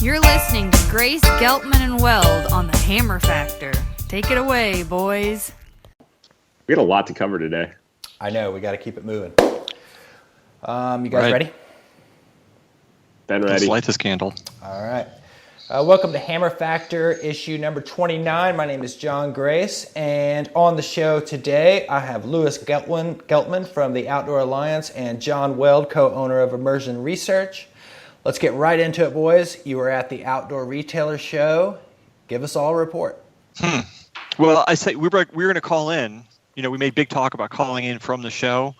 You're listening to Grace, Geltman, and Weld on the Hammer Factor. Take it away, boys. We got a lot to cover today. I know, we got to keep it moving. You guys ready? Ben, ready. Let's light this candle. All right. Welcome to Hammer Factor, issue number 29. My name is John Grace, and on the show today, I have Louis Geltman from the Outdoor Alliance and John Weld, co-owner of Immersion Research. Let's get right into it, boys. You were at the Outdoor Retailer Show. Give us all a report. Well, I say we were going to call in. You know, we made big talk about calling in from the show.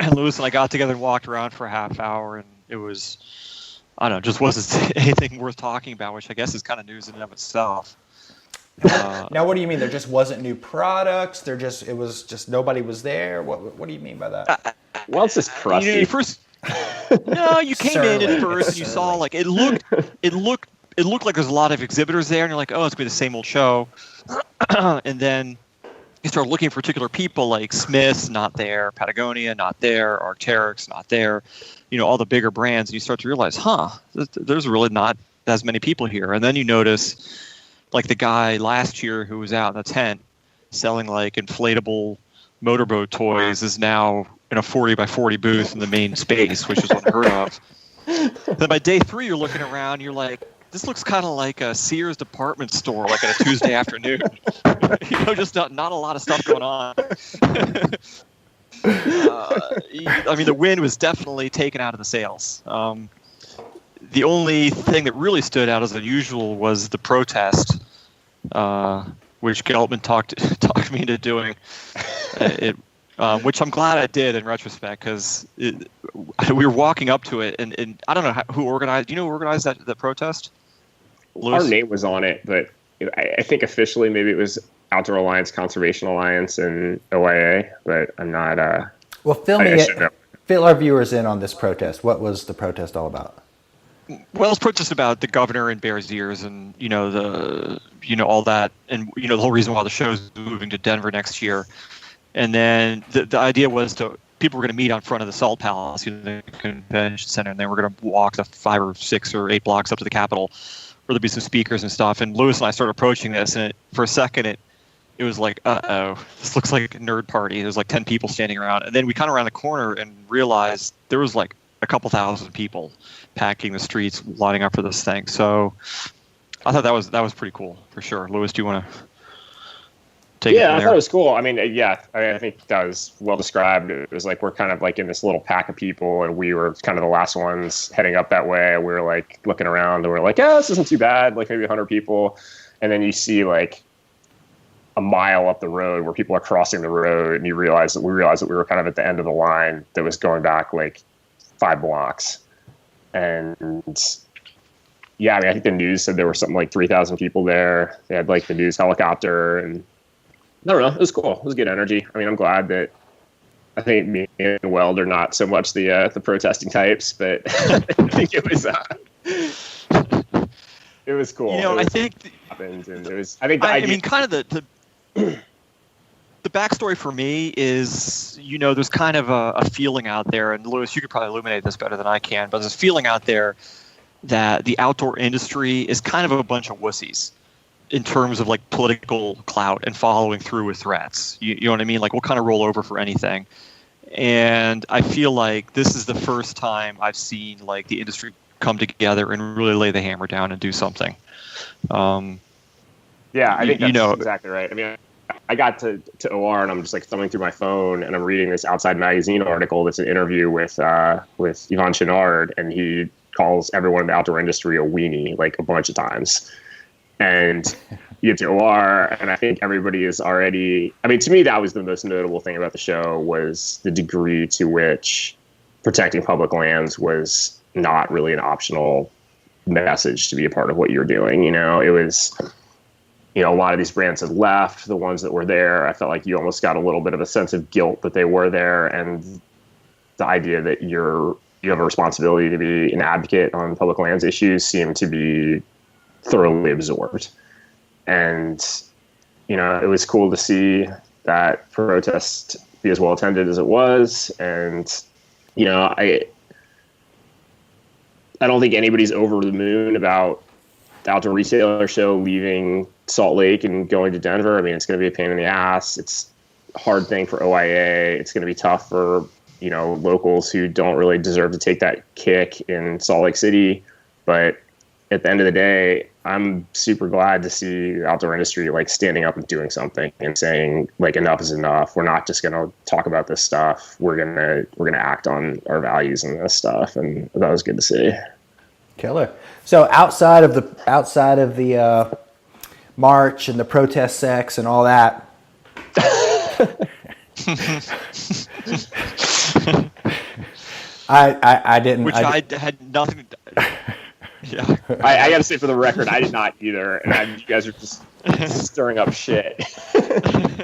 And Louis and I got together and walked around for a half hour, and it was, I don't know, just wasn't anything worth talking about, which I guess is kind of news in and of itself. Now, what do you mean? There just wasn't new products? It was just nobody was there? What do you mean by that? Well, it's just crusty. You first, no, you came in at first and you saw like it looked like there's a lot of exhibitors there, and you're like, oh, it's gonna be the same old show. And then you start looking for particular people, like Smith's not there, Patagonia not there, Arc'teryx not there, you know, all the bigger brands, and you start to realize, there's really not as many people here. And then you notice, like the guy last year who was out in a tent selling like inflatable motorboat toys is now in a 40 by 40 booth in the main space, which is unheard of. Then by day 3, you're looking around, you're like, this looks kind of like a Sears department store, like on a Tuesday afternoon. You know, just not a lot of stuff going on. I mean, the wind was definitely taken out of the sails. The only thing that really stood out as unusual was the protest, which Geltman talked me into doing. Which I'm glad I did in retrospect, because we were walking up to it, and I don't know who organized. Do you know who organized that protest? Louis? Our name was on it, but I think officially maybe it was Outdoor Alliance, Conservation Alliance, and OIA, but I'm not. Well, fill our viewers in on this protest. What was the protest all about? Well, it's protest about the governor and Bears Ears, and all that, and the whole reason why the show's moving to Denver next year. And then the idea was people were going to meet on front of the Salt Palace, the convention center, and then we're going to walk the 5 or 6 or 8 blocks up to the Capitol, where there'll be some speakers and stuff. And Louis and I started approaching this, and for a second it was like, this looks like a nerd party. There's like 10 people standing around, and then we kind of around the corner and realized there was like a couple thousand people packing the streets, lining up for this thing. So I thought that was pretty cool for sure. Louis, do you want to? Yeah, I thought it was cool. I mean, I think that was well described. It was like we're kind of like in this little pack of people, and we were kind of the last ones heading up that way. We were like looking around, and we're like, this isn't too bad. Like maybe 100 people, and then you see like a mile up the road where people are crossing the road, and we realized that we were kind of at the end of the line that was going back like 5 blocks, and yeah, I mean, I think the news said there were something like 3,000 people there. They had like the news helicopter and. I don't know. It was cool. It was good energy. I mean, I'm glad that I think me and Weld are not so much the protesting types, but I think it was cool. You know, I think kind of the backstory for me is, there's kind of a feeling out there, and Louis, you could probably illuminate this better than I can, but there's a feeling out there that the outdoor industry is kind of a bunch of wussies in terms of like political clout and following through with threats. You know what I mean? Like we'll kind of roll over for anything. And I feel like this is the first time I've seen like the industry come together and really lay the hammer down and do something. I think that's exactly right. I mean, I got to OR and I'm just like thumbing through my phone and I'm reading this Outside Magazine article that's an interview with Yvon Chouinard, and he calls everyone in the outdoor industry a weenie like a bunch of times. And you get to OR, and I think everybody is already. I mean, to me, that was the most notable thing about the show was the degree to which protecting public lands was not really an optional message to be a part of what you're doing. It was. A lot of these brands had left. The ones that were there, I felt like you almost got a little bit of a sense of guilt that they were there, and the idea that you have a responsibility to be an advocate on public lands issues seemed to be thoroughly absorbed. And it was cool to see that protest be as well attended as it was. And I I don't think anybody's over the moon about the Outdoor Retailer show leaving Salt Lake and going to Denver. I mean, it's going to be a pain in the ass. It's a hard thing for OIA. It's going to be tough for, locals who don't really deserve to take that kick in Salt Lake City. But at the end of the day, I'm super glad to see the outdoor industry like standing up and doing something and saying like enough is enough. We're not just going to talk about this stuff. We're gonna act on our values and this stuff, and that was good to see. Killer. So outside of the march and the protest sex and all that. I didn't. Which I had nothing. Yeah. I got to say, for the record, I did not either, and you guys are just stirring up shit.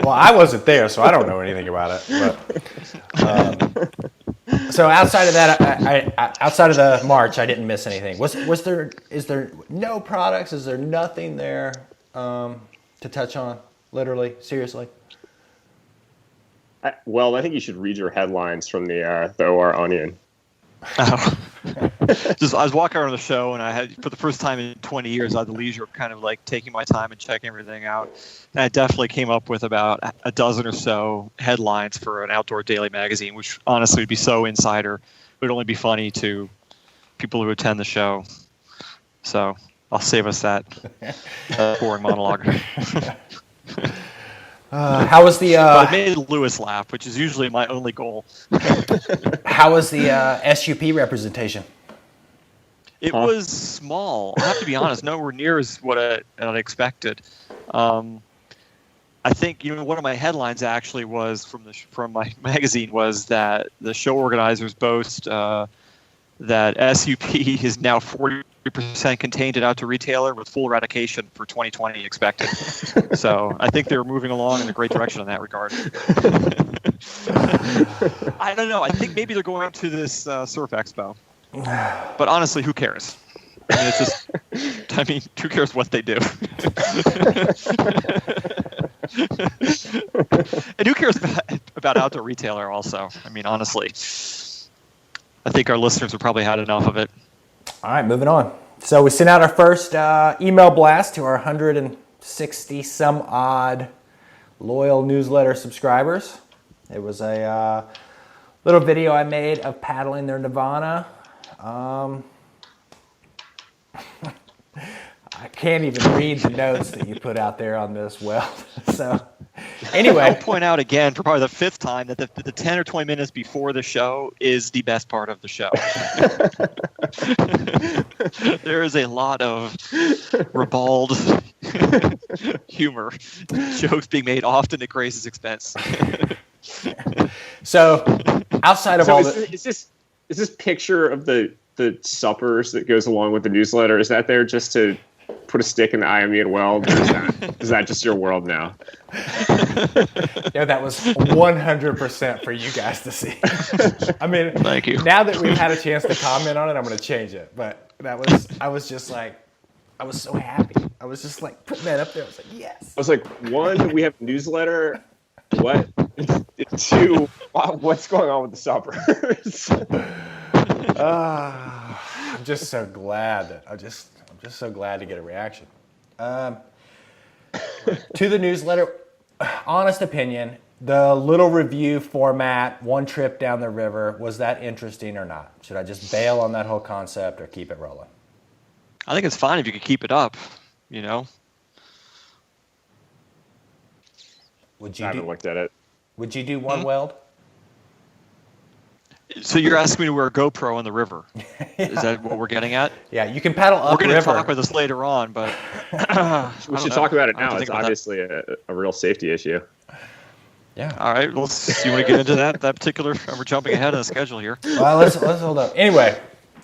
Well, I wasn't there, so I don't know anything about it. But, so outside of that, outside of the march, I didn't miss anything. Is there no products? Is there nothing there to touch on? Literally, seriously. Well, I think you should read your headlines from the OR Onion. Oh. I was walking around the show, and I had, for the first time in 20 years, I had the leisure of kind of like taking my time and checking everything out. And I definitely came up with about a dozen or so headlines for an outdoor daily magazine, which honestly would be so insider. It would only be funny to people who attend the show. So I'll save us that boring monologue. How was the? But I made Lewis laugh, which is usually my only goal. How was the SUP representation? It was small. I have to be honest, nowhere near as what I'd expected. I think one of my headlines actually was from my magazine was that the show organizers boast that SUP is now 40% contained at Outdoor Retailer with full eradication for 2020 expected. So I think they're moving along in a great direction in that regard. I don't know. I think maybe they're going to this Surf Expo. But honestly, who cares? Who cares what they do? And who cares about Outdoor Retailer also? I mean, honestly. I think our listeners have probably had enough of it. All right, moving on. So we sent out our first email blast to our 160 some odd loyal newsletter subscribers. It was a little video I made of paddling their Nirvana. I can't even read the notes that you put out there on this, So anyway. I'll point out again for probably the fifth time that the 10 or 20 minutes before the show is the best part of the show. There is a lot of ribald humor, jokes being made often at Grace's expense. So outside of is this picture of the suppers that goes along with the newsletter, is that there just to put a stick in the eye of me and weld? Is that just your world now? Yeah, that was 100% for you guys to see. I mean, thank you. Now that we've had a chance to comment on it, I'm going to change it. But I was just like, I was so happy. I was just like putting that up there. I was like, yes. I was like, one, we have a newsletter. What? Two, what's going on with the suppers? I'm just so glad. I'm just so glad to get a reaction. To the newsletter, honest opinion, the little review format, one trip down the river, was that interesting or not? Should I just bail on that whole concept or keep it rolling? I think it's fine if you can keep it up, Would I you haven't looked at it. Would you do one weld? So you're asking me to wear a GoPro on the river? Yeah. Is that what we're getting at? Yeah, you can paddle up We're going to river. talk about this later on, but we should talk about it now. It's obviously a real safety issue. Yeah. All right. Well, you want to get into that particular? We're jumping ahead of the schedule here. Well, let's hold up. Anyway,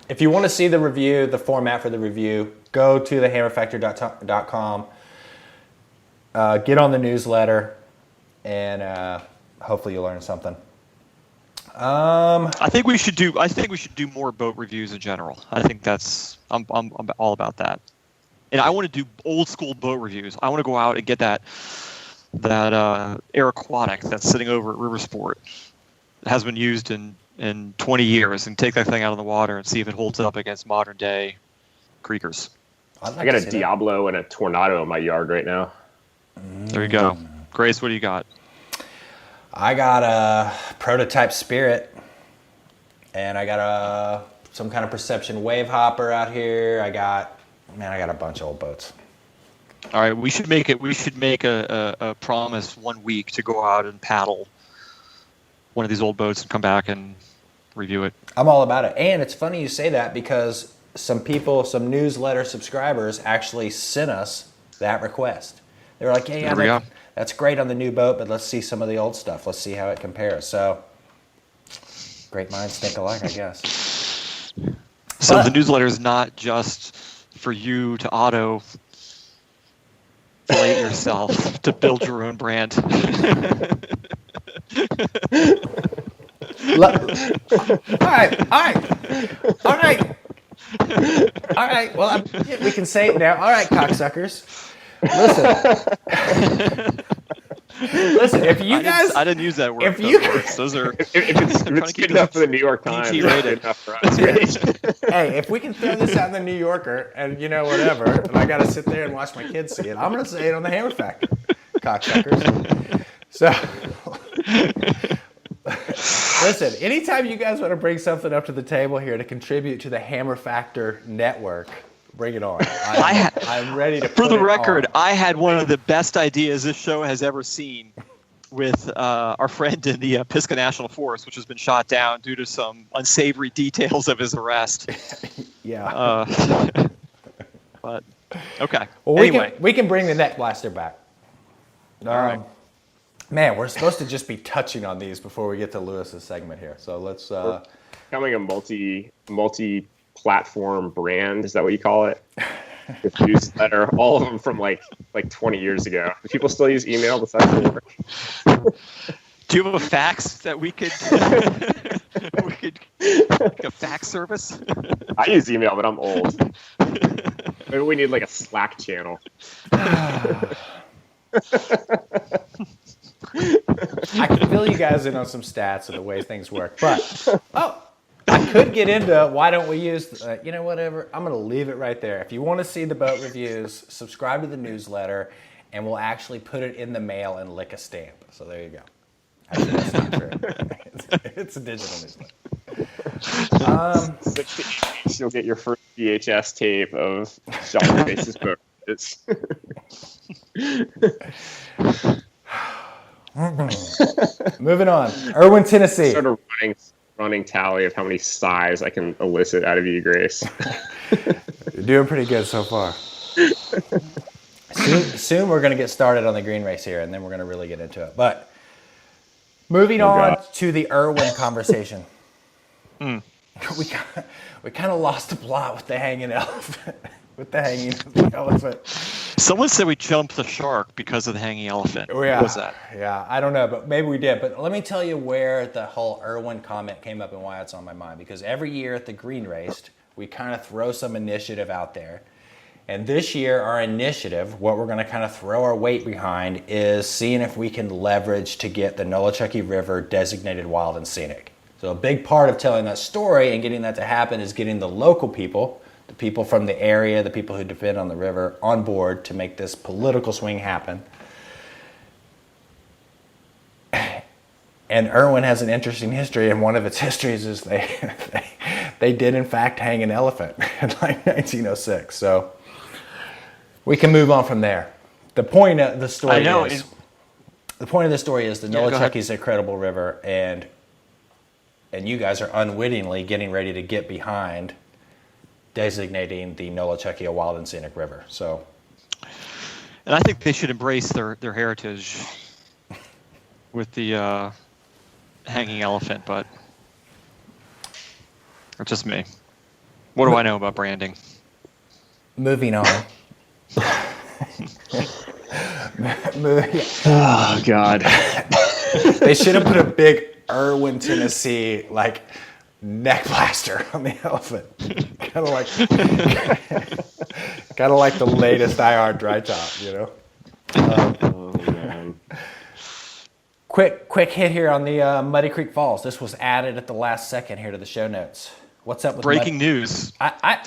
if you want to see the review, the format for the review, go to thehammerfactor.com. Get on the newsletter, and hopefully you'll learn something. I think we should do more boat reviews in general. I think I'm all about that. And I want to do old school boat reviews. I want to go out and get that Air Aquatic that's sitting over at Riversport. It has been used in in 20 years and take that thing out of the water and see if it holds up against modern day creekers. I got a Diablo and a Tornado in my yard right now. There you go. Grace, what do you got? I got a prototype Spirit, and I got some kind of Perception wave hopper out here. I got a bunch of old boats. All right, we should make a promise 1 week to go out and paddle one of these old boats and come back and review it. I'm all about it. And it's funny you say that because some newsletter subscribers actually sent us that request. They were like, hey, that's great on the new boat, but let's see some of the old stuff. Let's see how it compares. So, great minds think alike, I guess. So the newsletter is not just for you to auto-flate yourself to build your own brand. All right. Well, we can say it now. All right, cocksuckers. Listen. If you guys, I didn't use that word. If you, those are. If it's good enough for the New York Times, PG rated. enough for us. Hey, if we can throw this out in the New Yorker, and whatever, and I got to sit there and watch my kids see it, I'm going to say it on the Hammer Factor, cocksuckers. So. Listen, anytime you guys want to bring something up to the table here to contribute to the Hammer Factor network, bring it on. I'm ready to For put the it record, on. I had one of the best ideas this show has ever seen with our friend in the Pisgah National Forest, which has been shot down due to some unsavory details of his arrest. Yeah. But, okay. Well, anyway. we can bring the net blaster back. All right. Man, we're supposed to just be touching on these before we get to Lewis's segment here. So let's. Becoming a multi-platform brand, is that what you call it? With newsletter, all of them from like 20 years ago. Do people still use email besides work? Do you have a fax that we could like a fax service? I use email, but I'm old. Maybe we need like a Slack channel. I can fill you guys in on some stats of the way things work, but I could get into why don't we use whatever. I'm going to leave it right there. If you want to see the boat reviews, subscribe to the newsletter, and we'll actually put it in the mail and lick a stamp. So there you go. Actually, that's not true. It's a digital newsletter. 6 to 8 weeks, you'll get your first VHS tape of Sean Face's boat. Moving on. Irwin, Tennessee. Sort of running tally of how many sighs I can elicit out of you, Grace. You're doing pretty good so far. Soon we're going to get started on the green race here, and then we're going to really get into it. But moving on to the Irwin conversation. We kind of lost the plot with the hanging elephant. Someone said we jumped the shark because of the hanging elephant. Oh, yeah. What was that? Yeah, I don't know, but maybe we did. But let me tell you where the whole Irwin comment came up and why it's on my mind. Because every year at the green race, we kind of throw some initiative out there. And this year, our initiative, what we're going to kind of throw our weight behind, is seeing if we can leverage to get the Nolichucky River designated wild and scenic. So a big part of telling that story and getting that to happen is getting the local people, the people from the area, the people who depend on the river, on board to make this political swing happen. And Irwin has an interesting history, and one of its histories is they did in fact hang an elephant in like 1906. So we can move on from there. The point of the story is the Nolichucky is a credible river, and you guys are unwittingly getting ready to get behind designating the Nolichucky a wild and scenic river. So, and I think they should embrace their heritage with the hanging elephant, but it's just me. What do I know about branding? Moving on. Oh God! They should have put a big Irwin, Tennessee neck blaster on the elephant. kind of like the latest IR dry top, Oh man. Quick hit here on the Muddy Creek Falls. This was added at the last second here to the show notes. What's up with breaking news? I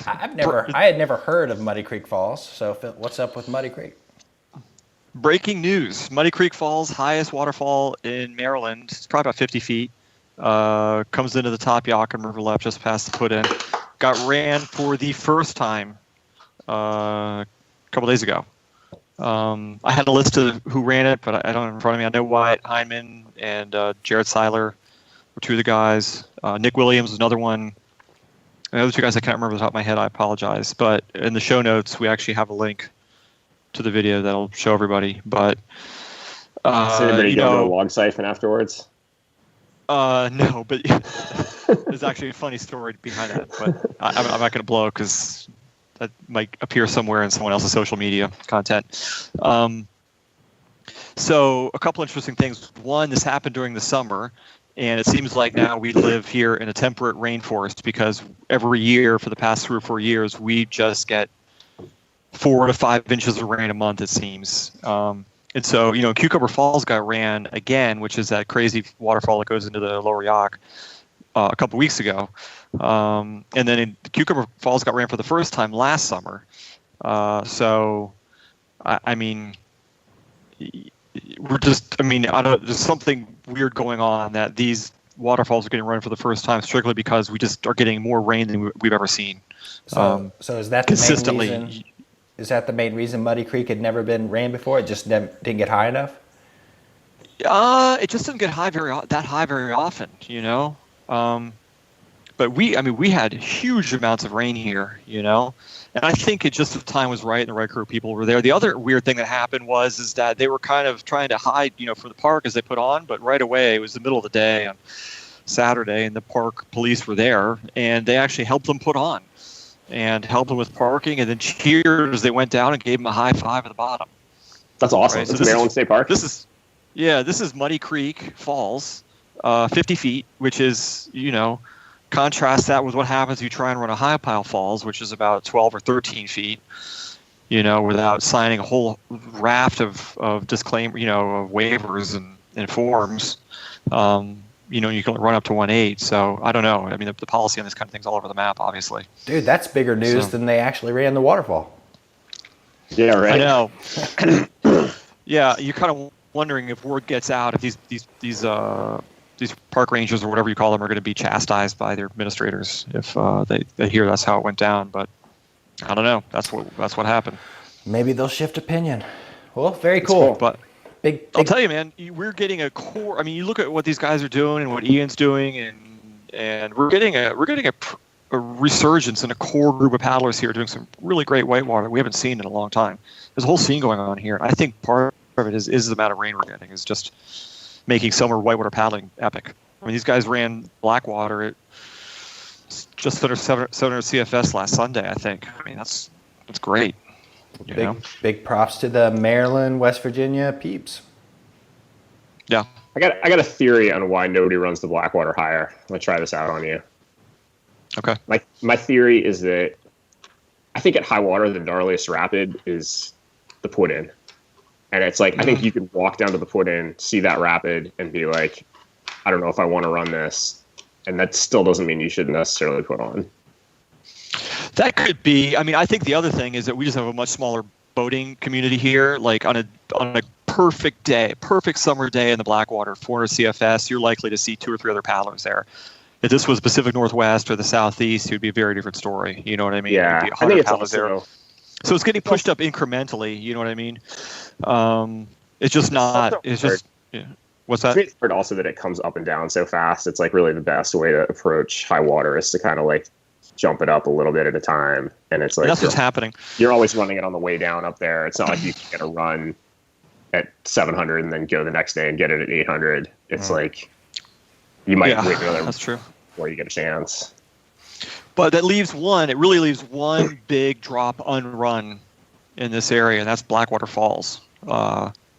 had never heard of Muddy Creek Falls. So what's up with Muddy Creek? Breaking news: Muddy Creek Falls, highest waterfall in Maryland. It's probably about 50 feet. Comes into the top Yakima River left just past the put-in. Got ran for the first time a couple days ago. I had a list of who ran it, but I don't have it in front of me. I know Wyatt Heineman and Jared Seiler were two of the guys. Nick Williams was another one. And the other two guys I can't remember off the top of my head. I apologize. But in the show notes, we actually have a link to the video that'll show everybody. But does anybody go to a log siphon afterwards? No, but there's actually a funny story behind that. But I'm not going to blow because that might appear somewhere in someone else's social media content. So a couple interesting things. One, this happened during the summer, and it seems like now we live here in a temperate rainforest because every year for the past 3 or 4 years, we just get 4 to 5 inches of rain a month, it seems. And so, Cucumber Falls got ran again, which is that crazy waterfall that goes into the lower Yak a couple weeks ago. And then Cucumber Falls got ran for the first time last summer. So, I mean, there's something weird going on that these waterfalls are getting run for the first time strictly because we just are getting more rain than we've ever seen. So is that consistently? The main reason? Is that the main reason Muddy Creek had never been ran before? It just didn't get high enough? It just didn't get that high very often, But we had huge amounts of rain here, and I think it just the time was right and the right group of people were there. The other weird thing that happened is that they were kind of trying to hide, for the park as they put on, but right away it was the middle of the day on Saturday, and the park police were there, and they actually helped them put on and helped them with parking, and then cheered as they went down and gave them a high five at the bottom. That's awesome. Right? It's Maryland State Park. This is Muddy Creek Falls, 50 feet, which is, contrast that with what happens if you try and run a high pile falls, which is about 12 or 13 feet, without signing a whole raft of disclaimer, of waivers and forms. You can run up to 1.8. So I don't know. I mean, the policy on this kind of thing's all over the map, obviously. Dude, that's bigger news than they actually ran the waterfall. Yeah, right. I know. Yeah, you're kind of wondering if word gets out if these park rangers or whatever you call them are going to be chastised by their administrators if they hear that's how it went down. But I don't know. That's what happened. Maybe they'll shift opinion. Well, very cool. But I'll tell you, man, we're getting a core. I mean, you look at what these guys are doing and what Ian's doing, and we're getting a resurgence in a core group of paddlers here doing some really great whitewater we haven't seen in a long time. There's a whole scene going on here. I think part of it is the amount of rain we're getting is just making summer whitewater paddling epic. I mean, these guys ran Blackwater at just under 700 CFS last Sunday, I think. I mean, that's great. Big props to the Maryland, West Virginia peeps. Yeah. I got a theory on why nobody runs the Blackwater higher. I'm going to try this out on you. Okay. My theory is that I think at high water, the gnarliest rapid is the put-in. And it's like, I think you can walk down to the put-in, see that rapid, and be like, I don't know if I want to run this. And that still doesn't mean you should necessarily put on. That could be. I mean, I think the other thing is that we just have a much smaller boating community here. Like on a perfect summer day in the Blackwater, 400 CFS, you're likely to see 2 or 3 other paddlers there. If this was Pacific Northwest or the Southeast, it would be a very different story. You know what I mean? Yeah, I think it's also... So it's getting pushed up incrementally. You know what I mean? It's just not. It's just. Yeah. What's that? It's weird also that it comes up and down so fast. It's like really the best way to approach high water is to kind of like jump it up a little bit at a time, and it's like and that's what's happening. You're always running it on the way down up there. It's not like you can get a run at 700 and then go the next day and get it at 800. It's like you might wait another. That's true. Before you get a chance. But that leaves one. It really leaves one big drop unrun in this area, and that's Blackwater Falls,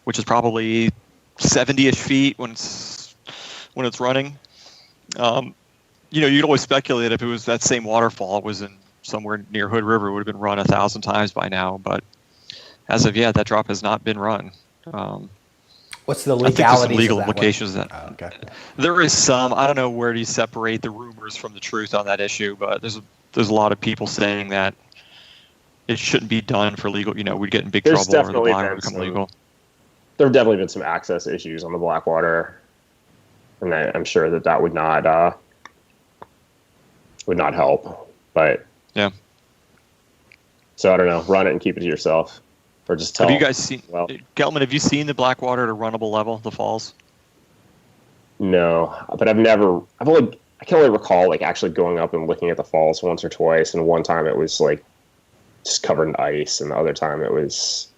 which is probably 70-ish feet when it's running. You'd always speculate if it was that same waterfall was in somewhere near Hood River, it would have been run 1,000 times by now. But as of yet, that drop has not been run. What's the I think there's some legalities legal of that implications one? of that. Oh, okay. There is some. I don't know where do you separate the rumors from the truth on that issue, but there's a lot of people saying that it shouldn't be done for legal. We'd get in big There's trouble or the definitely Blackwater been become some, legal. there have definitely been some access issues on the Blackwater, and I'm sure that would not help. But yeah. So I don't know. Run it and keep it to yourself, or just tell. Have you guys seen? Well, Geltman, have you seen the Blackwater at a runnable level, the falls? no, but I can only recall like actually going up and looking at the falls once or twice, and one time it was like just covered in ice, and the other time it was,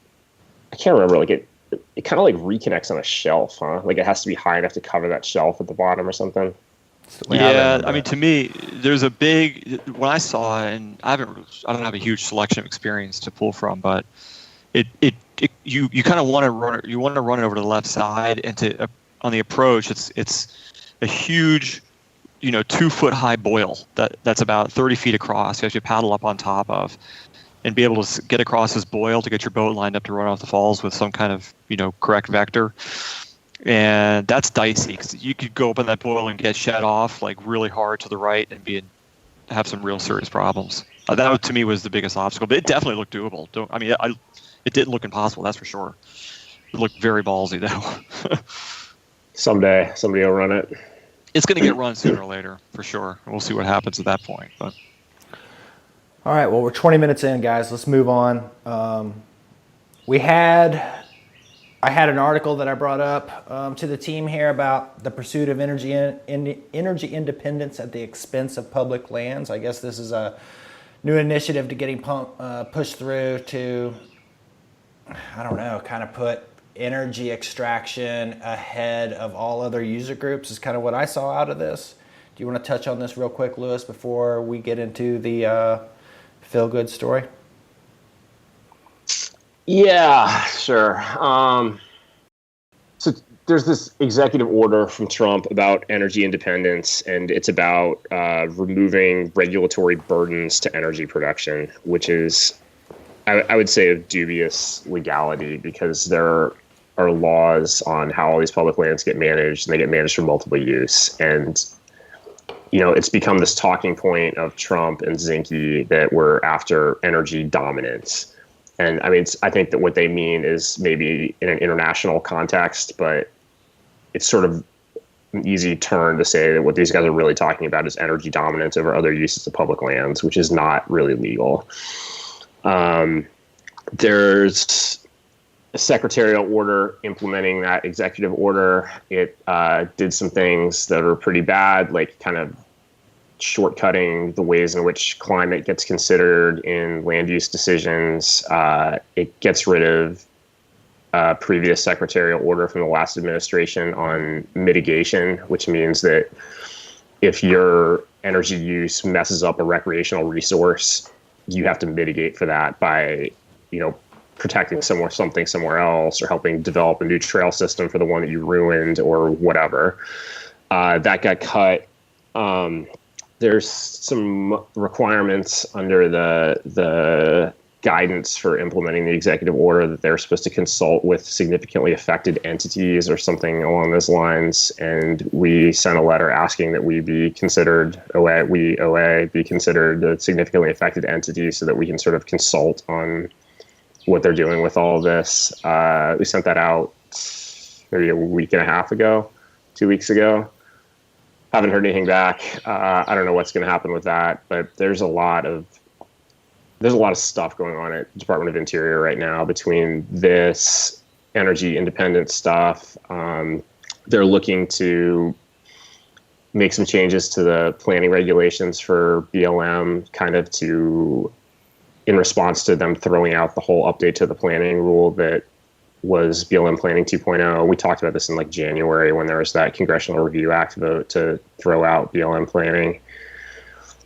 I can't remember. Like it kind of like reconnects on a shelf, huh? Like it has to be high enough to cover that shelf at the bottom or something. Yeah, I mean, to me, there's a big. When I saw it, and I don't have a huge selection of experience to pull from, but you kind of want to run it. You want to run it over to the left side, and on the approach, it's a huge, 2-foot high boil that's about 30 feet across. You have to paddle up on top of, and be able to get across this boil to get your boat lined up to run off the falls with some kind of correct vector. And that's dicey because you could go up on that boil and get shed off like really hard to the right and have some real serious problems. That to me was the biggest obstacle, but it definitely looked doable. It didn't look impossible, that's for sure. It looked very ballsy though. Someday somebody will run it. It's going to get run sooner or later for sure. We'll see what happens at that point. But all right, well, we're 20 minutes in, guys. Let's move on. I had an article that I brought up to the team here about the pursuit of energy independence at the expense of public lands. I guess this is a new initiative to getting pushed through to, I don't know, kind of put energy extraction ahead of all other user groups is kind of what I saw out of this. Do you want to touch on this real quick, Lewis, before we get into the feel-good story? Yeah, sure. So there's this executive order from Trump about energy independence, and it's about removing regulatory burdens to energy production, which is, I would say, of dubious legality because there are laws on how all these public lands get managed, and they get managed for multiple use. And, it's become this talking point of Trump and Zinke that we're after energy dominance. And I mean, I think that what they mean is maybe in an international context, but it's sort of an easy turn to say that what these guys are really talking about is energy dominance over other uses of public lands, which is not really legal. There's a secretarial order implementing that executive order. It did some things that are pretty bad, like kind of shortcutting the ways in which climate gets considered in land use decisions. It gets rid of previous secretarial order from the last administration on mitigation, which means that if your energy use messes up a recreational resource, you have to mitigate for that by, protecting something somewhere else or helping develop a new trail system for the one that you ruined or whatever. That got cut. There's some requirements under the guidance for implementing the executive order that they're supposed to consult with significantly affected entities or something along those lines. And we sent a letter asking that we be considered, OA be considered a significantly affected entity so that we can sort of consult on what they're doing with all of this. We sent that out maybe a week and a half ago, 2 weeks ago. Haven't heard anything back. I don't know what's going to happen with that, but there's a lot of stuff going on at the Department of Interior right now between this energy independence stuff. They're looking to make some changes to the planning regulations for BLM, kind of in response to them throwing out the whole update to the planning rule that was BLM Planning 2.0. We talked about this in like January when there was that Congressional Review Act vote to throw out BLM planning.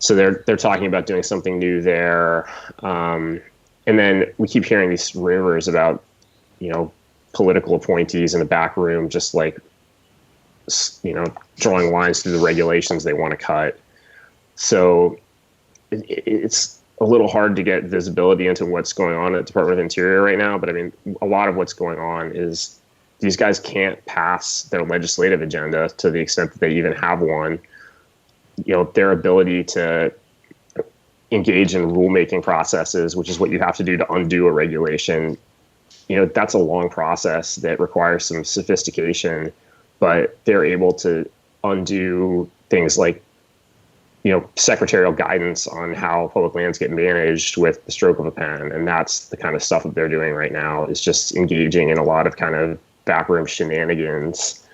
So they're talking about doing something new there. And then we keep hearing these rumors about, political appointees in the back room, just like, drawing lines through the regulations they want to cut. So it's a little hard to get visibility into what's going on at the Department of Interior right now. But I mean, a lot of what's going on is these guys can't pass their legislative agenda to the extent that they even have one. Their ability to engage in rulemaking processes, which is what you have to do to undo a regulation, that's a long process that requires some sophistication, but they're able to undo things like, secretarial guidance on how public lands get managed with the stroke of a pen. And that's the kind of stuff that they're doing right now, is just engaging in a lot of kind of backroom shenanigans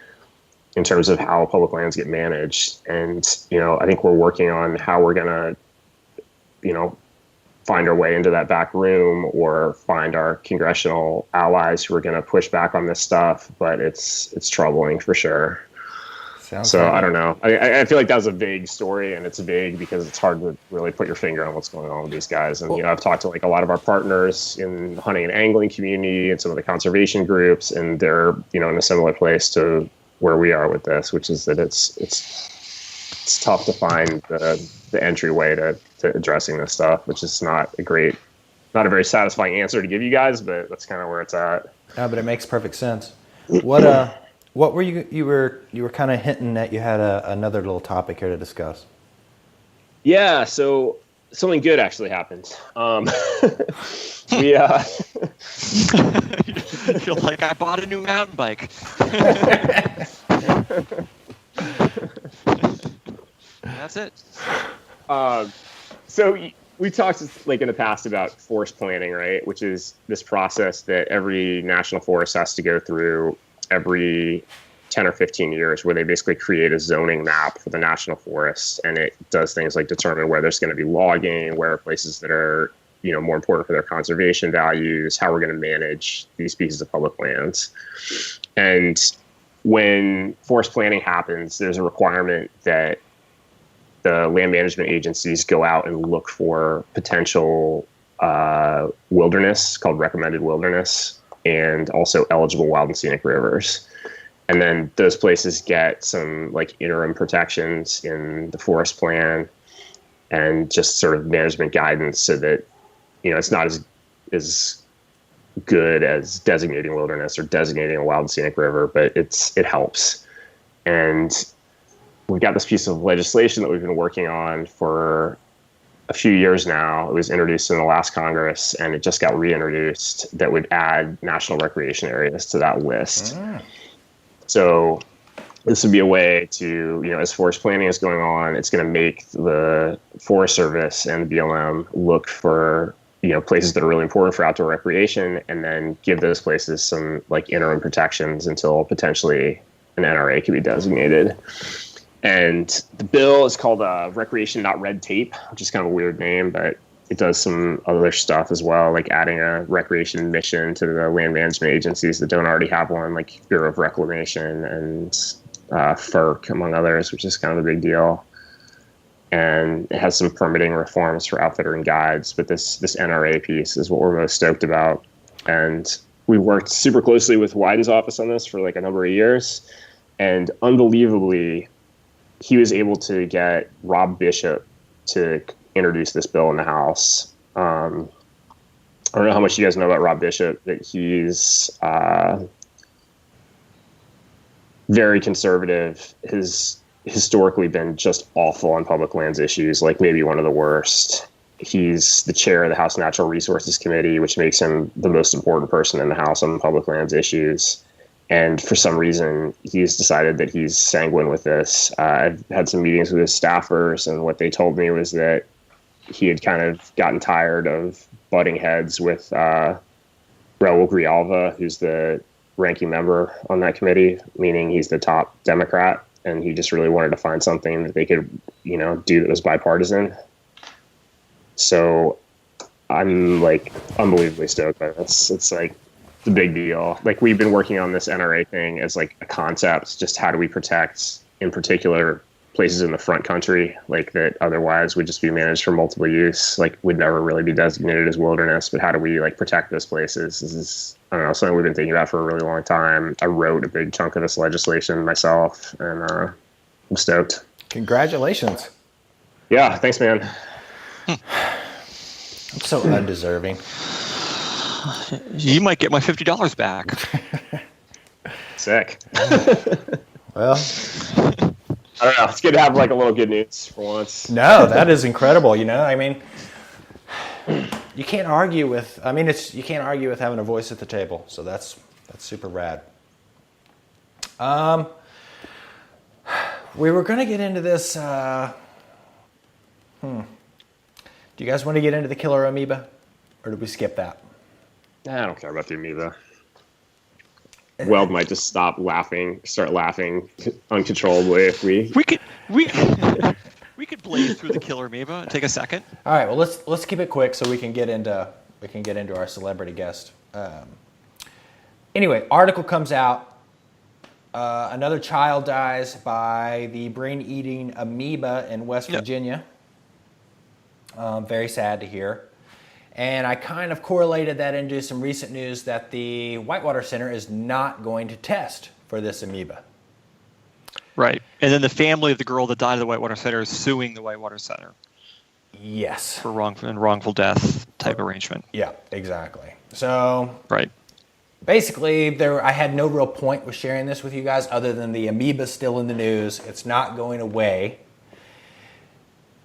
in terms of how public lands get managed. And, I think we're working on how we're going to, find our way into that back room or find our congressional allies who are going to push back on this stuff. But it's troubling for sure. I don't know. I feel like that was a vague story, and it's vague because it's hard to really put your finger on what's going on with these guys. And, I've talked to like a lot of our partners in the hunting and angling community and some of the conservation groups, and they're, in a similar place to where we are with this, which is that it's tough to find the entryway to addressing this stuff, which is not a very satisfying answer to give you guys, but that's kind of where it's at. Yeah, but it makes perfect sense. What were you were kind of hinting that you had another little topic here to discuss? Yeah, so something good actually happened. You're like, I bought a new mountain bike. That's it. So we talked like in the past about forest planning, right? Which is this process that every national forest has to go through every 10 or 15 years, where they basically create a zoning map for the national forests. And it does things like determine where there's going to be logging, where are places that are, more important for their conservation values, how we're going to manage these pieces of public lands. And when forest planning happens, there's a requirement that the land management agencies go out and look for potential wilderness, called recommended wilderness, and also eligible wild and scenic rivers. And then those places get some like interim protections in the forest plan and just sort of management guidance so that, it's not as good as designating wilderness or designating a wild and scenic river, but it helps. And we've got this piece of legislation that we've been working on for a few years now. It was introduced in the last Congress, and it just got reintroduced, that would add national recreation areas to that list. So this would be a way to, as forest planning is going on, it's going to make the Forest Service and the BLM look for, places that are really important for outdoor recreation, and then give those places some like interim protections until potentially an NRA can be designated. And the bill is called Recreation Not Red Tape, which is kind of a weird name, but it does some other stuff as well, like adding a recreation mission to the land management agencies that don't already have one, like Bureau of Reclamation and FERC, among others, which is kind of a big deal. And it has some permitting reforms for outfitter and guides, but this NRA piece is what we're most stoked about. And we worked super closely with Wyden's office on this for like a number of years, and unbelievably, he was able to get Rob Bishop to introduce this bill in the House. I don't know how much you guys know about Rob Bishop, but he's very conservative. Has historically been just awful on public lands issues, like maybe one of the worst. He's the chair of the House Natural Resources Committee, which makes him the most important person in the House on public lands issues. And for some reason, he's decided that he's sanguine with this. I've had some meetings with his staffers, and what they told me was that he had kind of gotten tired of butting heads with Raul Grijalva, who's the ranking member on that committee, meaning he's the top Democrat, and he just really wanted to find something that they could, do that was bipartisan. So I'm like unbelievably stoked by this. It's like the big deal. Like, we've been working on this NRA thing as like a concept, just how do we protect, in particular, places in the front country, like that otherwise would just be managed for multiple use, like would never really be designated as wilderness, but how do we like protect those places? This is, I don't know, something we've been thinking about for a really long time. I wrote a big chunk of this legislation myself, and I'm stoked. Congratulations. Yeah, thanks, man. I'm so undeserving. You might get my $50 back. Sick. Well, I don't know. It's good to have like a little good news for once. no, that is incredible. I mean, you can't argue with. I mean, you can't argue with having a voice at the table. So that's super rad. We were gonna get into this. Do you guys want to get into the killer amoeba, or did we skip that? I don't care about the amoeba. Weld might just start laughing uncontrollably if we could blaze through the killer amoeba. Take a second. All right. Well, let's keep it quick so we can get into our celebrity guest. Anyway, article comes out. Another child dies by the brain-eating amoeba in West Virginia. Very sad to hear. And I kind of correlated that into some recent news that the Whitewater Center is not going to test for this amoeba. Right. And then the family of the girl that died at the Whitewater Center is suing the Whitewater Center. Yes. For wrongful death type arrangement. Yeah, exactly. So right. Basically, I had no real point with sharing this with you guys other than the amoeba's still in the news. It's not going away.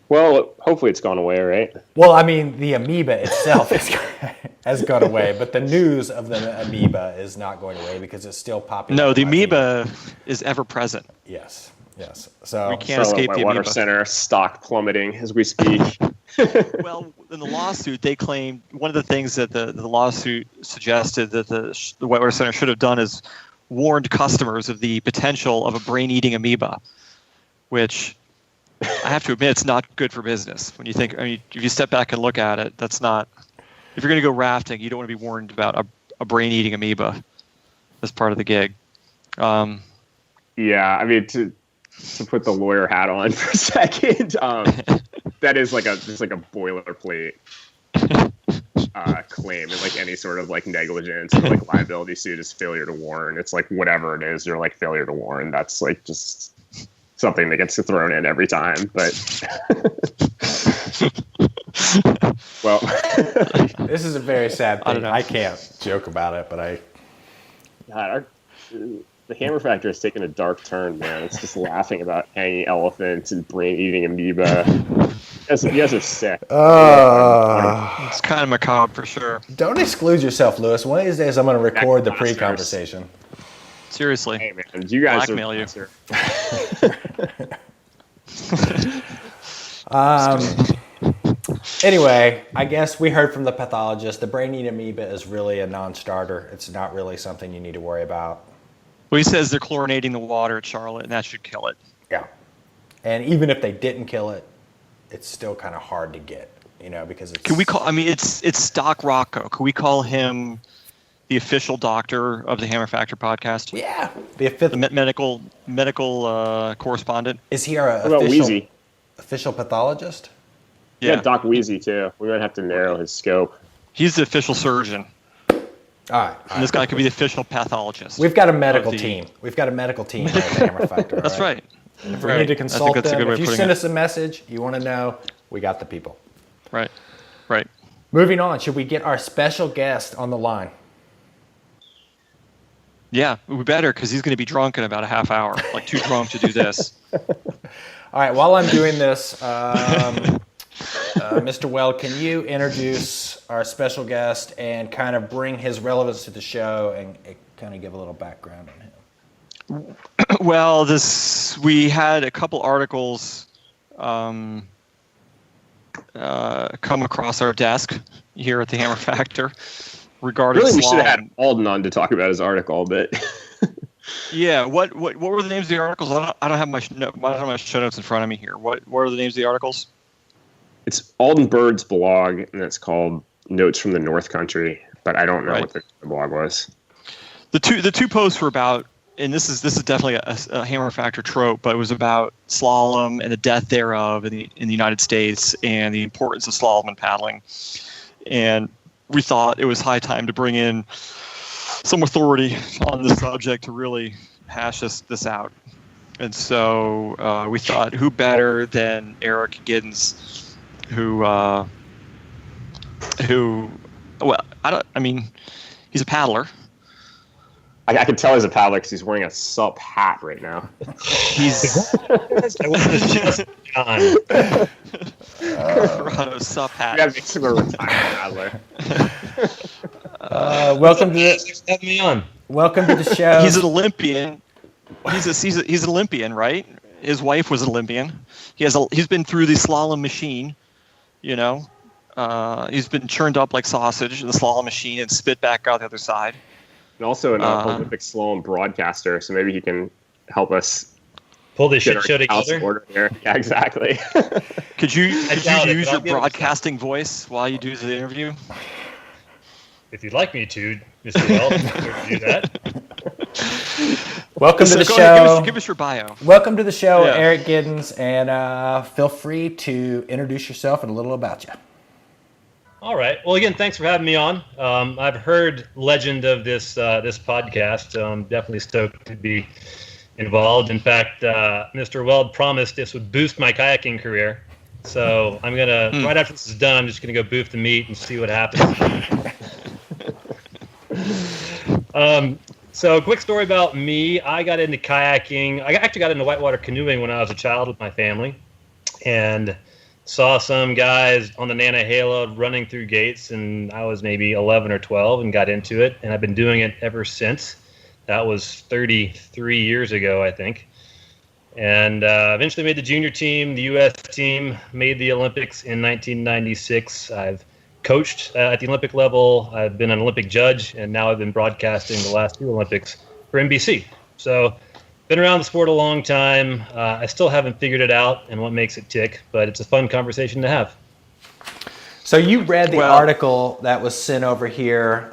Well, hopefully it's gone away, right? Well, I mean, the amoeba itself has gone away, but the news of the amoeba is not going away because it's still popular. No, the amoeba is ever present. Yes. So we can't escape the Whitewater amoeba. Center stock plummeting as we speak. Well, in the lawsuit, they claimed one of the things that the lawsuit suggested that the Whitewater Center should have done is warned customers of the potential of a brain-eating amoeba, which I have to admit, it's not good for business. When you think, if you step back and look at it, that's not. If you're going to go rafting, you don't want to be warned about a brain-eating amoeba as part of the gig. Yeah, I mean, to put the lawyer hat on for a second, that is just like a boilerplate claim, and like any sort of like negligence or like liability suit is failure to warn. It's like whatever it is, you're like failure to warn. That's like just something that gets thrown in every time, but well, this is a very sad thing. I can't joke about it, but God, the Hammer Factor has taken a dark turn, man. It's just laughing about hanging elephants and brain-eating amoeba. You guys are sick. It's kind of macabre for sure. Don't exclude yourself, Lewis. One of these days I'm going to record the pre-conversation. Seriously. Hey, man, you guys blackmail you. Anyway, I guess we heard from the pathologist the brain-eating amoeba is really a non-starter. It's not really something you need to worry about. Well, he says they're chlorinating the water at Charlotte, and that should kill it. Yeah. And even if they didn't kill it, it's still kind of hard to get, because it's... Can we call... it's Doc Rocco. Can we call him the official doctor of the Hammer Factor podcast? Yeah. The medical correspondent. Is he our official pathologist? Yeah, Doc Wheezy, too. We might have to narrow his scope. He's the official surgeon. All right. And this guy could be the official pathologist. We've got a medical team. We've got a medical team at the Hammer Factor. That's right. And if we need to consult them, if you send us a message, you want to know, we got the people. Right. Moving on, should we get our special guest on the line? Yeah, we better, because he's going to be drunk in about a half hour, like too drunk to do this. All right, while I'm doing this, Mr. Weld, can you introduce our special guest and kind of bring his relevance to the show and kind of give a little background on him? Well, we had a couple articles come across our desk here at the Hammer Factor regarding Really, we Slalom. should have had Alden on to talk about his article, but... Yeah, what were the names of the articles? I don't have my show notes in front of me here. What are the names of the articles? It's Alden Bird's blog, and it's called Notes from the North Country, but I don't know what the blog was. The two posts were about, and this is definitely a Hammer Factor trope, but it was about slalom and the death thereof in the United States and the importance of slalom and paddling. And we thought it was high time to bring in some authority on this subject to really hash this out. And so we thought, who better than Eric Giddens, who he's a paddler, I can tell he's a paddler because he's wearing a sup hat right now. He's I wasn't just John. Corrado sup hat. We gotta make him a retired paddler. Welcome to Thanks for having me on. welcome to the show. He's an Olympian. He's an Olympian, right? His wife was an Olympian. He's been through the slalom machine, you know. He's been churned up like sausage in the slalom machine and spit back out the other side. And also an Olympic slalom broadcaster, so maybe he can help us Pull this get shit our show house together. in order here. Yeah, exactly. Could you doubt it, use but I'll your give it a broadcasting voice while you do the interview? If you'd like me to, Mr. Weld, I'm here to do that. Welcome to the Go ahead, show. give us your bio. Welcome to the show, Yeah. Eric Giddens, and feel free to introduce yourself and a little about you. All right. Well, again, thanks for having me on. I've heard legend of this podcast. Definitely stoked to be involved. In fact, Mr. Weld promised this would boost my kayaking career. So I'm gonna right after this is done, I'm just gonna go boof the meat and see what happens. So, quick story about me. I got into kayaking. I actually got into whitewater canoeing when I was a child with my family, and saw some guys on the Nantahala running through gates, and I was maybe 11 or 12 and got into it, and I've been doing it ever since. That was 33 years ago, I think. And eventually made the junior team, the U.S. team, made the Olympics in 1996. I've coached at the Olympic level. I've been an Olympic judge, and now I've been broadcasting the last two Olympics for NBC. So been around the sport a long time. I still haven't figured it out and what makes it tick, but it's a fun conversation to have. So you read the article that was sent over here.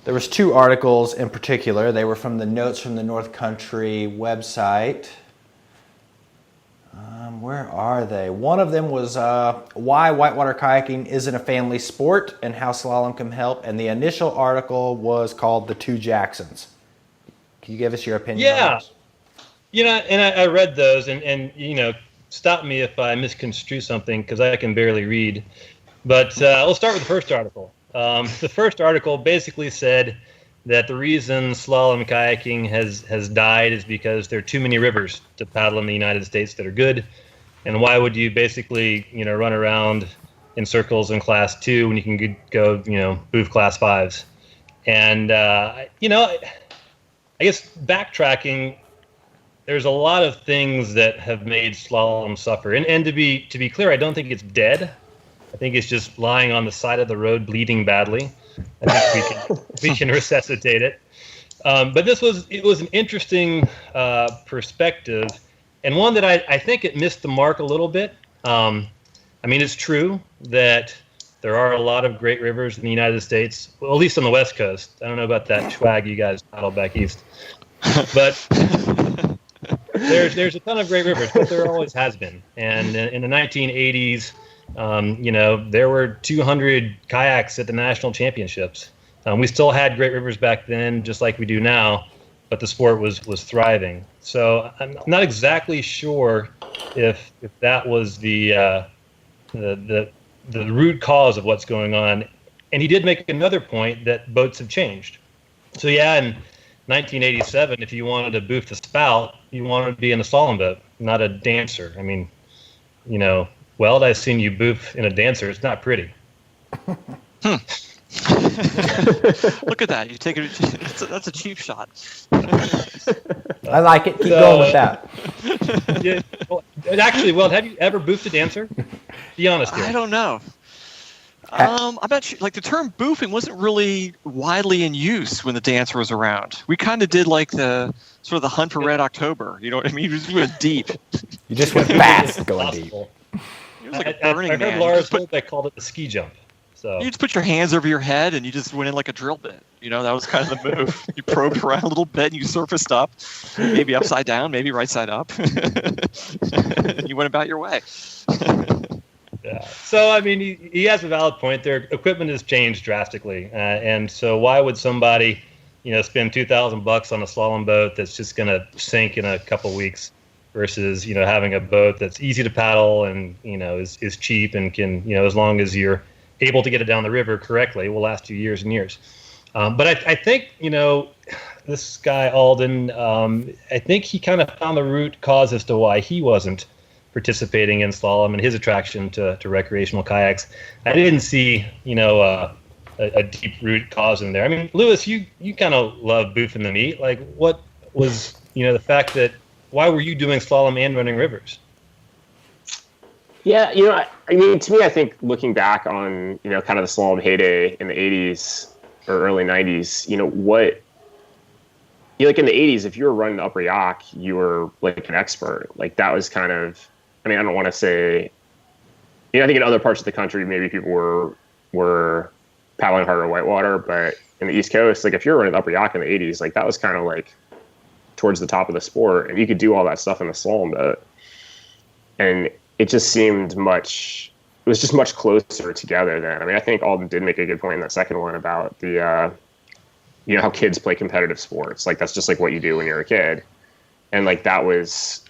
There was two articles in particular. They were from the Notes from the North Country website. Where are they? One of them was why whitewater kayaking isn't a family sport and how slalom can help. And the initial article was called The Two Jacksons. Can you give us your opinion on Yeah. this? You know, and I read those, and you know, stop me if I misconstrue something because I can barely read. But we'll start with the first article. The first article basically said that the reason slalom kayaking has died is because there are too many rivers to paddle in the United States that are good. And why would you basically, you know, run around in circles in class 2 when you can go, you know, boof class 5s? And, you know, I guess backtracking, there's a lot of things that have made slalom suffer. And to be clear, I don't think it's dead. I think it's just lying on the side of the road bleeding badly. I think we can resuscitate it. But it was an interesting perspective, and one that I think it missed the mark a little bit. I mean, it's true that there are a lot of great rivers in the United States, well, at least on the West Coast. I don't know about that swag you guys paddle back east. But there's a ton of great rivers, but there always has been. And in the 1980s, you know, there were 200 kayaks at the national championships. We still had great rivers back then, just like we do now, but the sport was thriving. So I'm not exactly sure if that was the root cause of what's going on. And he did make another point that boats have changed. So yeah, in 1987, if you wanted to boof the spout, you wanted to be in a slalom boat, not a dancer. I mean, you know, Weld, I've seen you boof in a dancer. It's not pretty. Look at that. You take it. That's a cheap shot. I like it. Keep going with that. Yeah, well, actually, Weld, have you ever boofed a dancer? Be honest here. I don't know. I'm not sure. Like the term boofing wasn't really widely in use when the dancer was around. We kind of did like the sort of the hunt for Red October. You know what I mean? We went deep. You just went fast going deep. It was like a Burning I Man. heard Lars Holt, they called it the ski jump. So You just put your hands over your head and you just went in like a drill bit. You know, that was kind of the move. You probed around a little bit and you surfaced up, maybe upside down, maybe right side up. You went about your way. yeah. So I mean, he has a valid point. Their equipment has changed drastically, and so why would somebody, you know, spend $2,000 on a slalom boat that's just going to sink in a couple weeks, versus, you know, having a boat that's easy to paddle and, you know, is cheap and can, you know, as long as you're able to get it down the river correctly, will last you years and years. But I think, this guy Alden, I think he kind of found the root cause as to why he wasn't participating in slalom and his attraction to recreational kayaks. I didn't see, a deep root cause in there. I mean, Lewis, you kind of love boofing the meat. Like, what was, the fact that, why were you doing slalom and running rivers? Yeah, I mean, to me, I think looking back on, kind of the slalom heyday in the 80s or early 90s, like in the 80s, if you were running the upper yacht, you were like an expert. Like that was kind of, I mean, I don't want to say, I think in other parts of the country, maybe people were paddling harder in whitewater, but in the East Coast, like if you're running the upper yacht in the 80s, like that was kind of like towards the top of the sport, and you could do all that stuff in the slalom boat. And it just seemed much closer together then. I mean, I think Alden did make a good point in that second one about the, how kids play competitive sports. Like that's just like what you do when you're a kid. And like that was,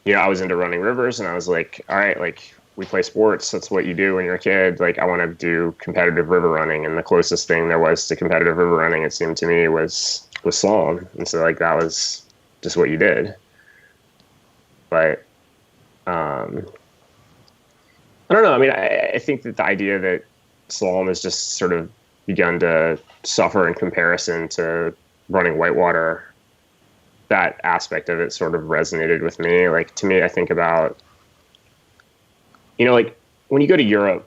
I was into running rivers, and I was like, all right, like we play sports. That's what you do when you're a kid. Like I want to do competitive river running. And the closest thing there was to competitive river running, it seemed to me, was slalom. And so like that was just what you did. But I don't know. I mean, I think that the idea that slalom has just sort of begun to suffer in comparison to running whitewater, that aspect of it sort of resonated with me. Like to me, I think about, like when you go to Europe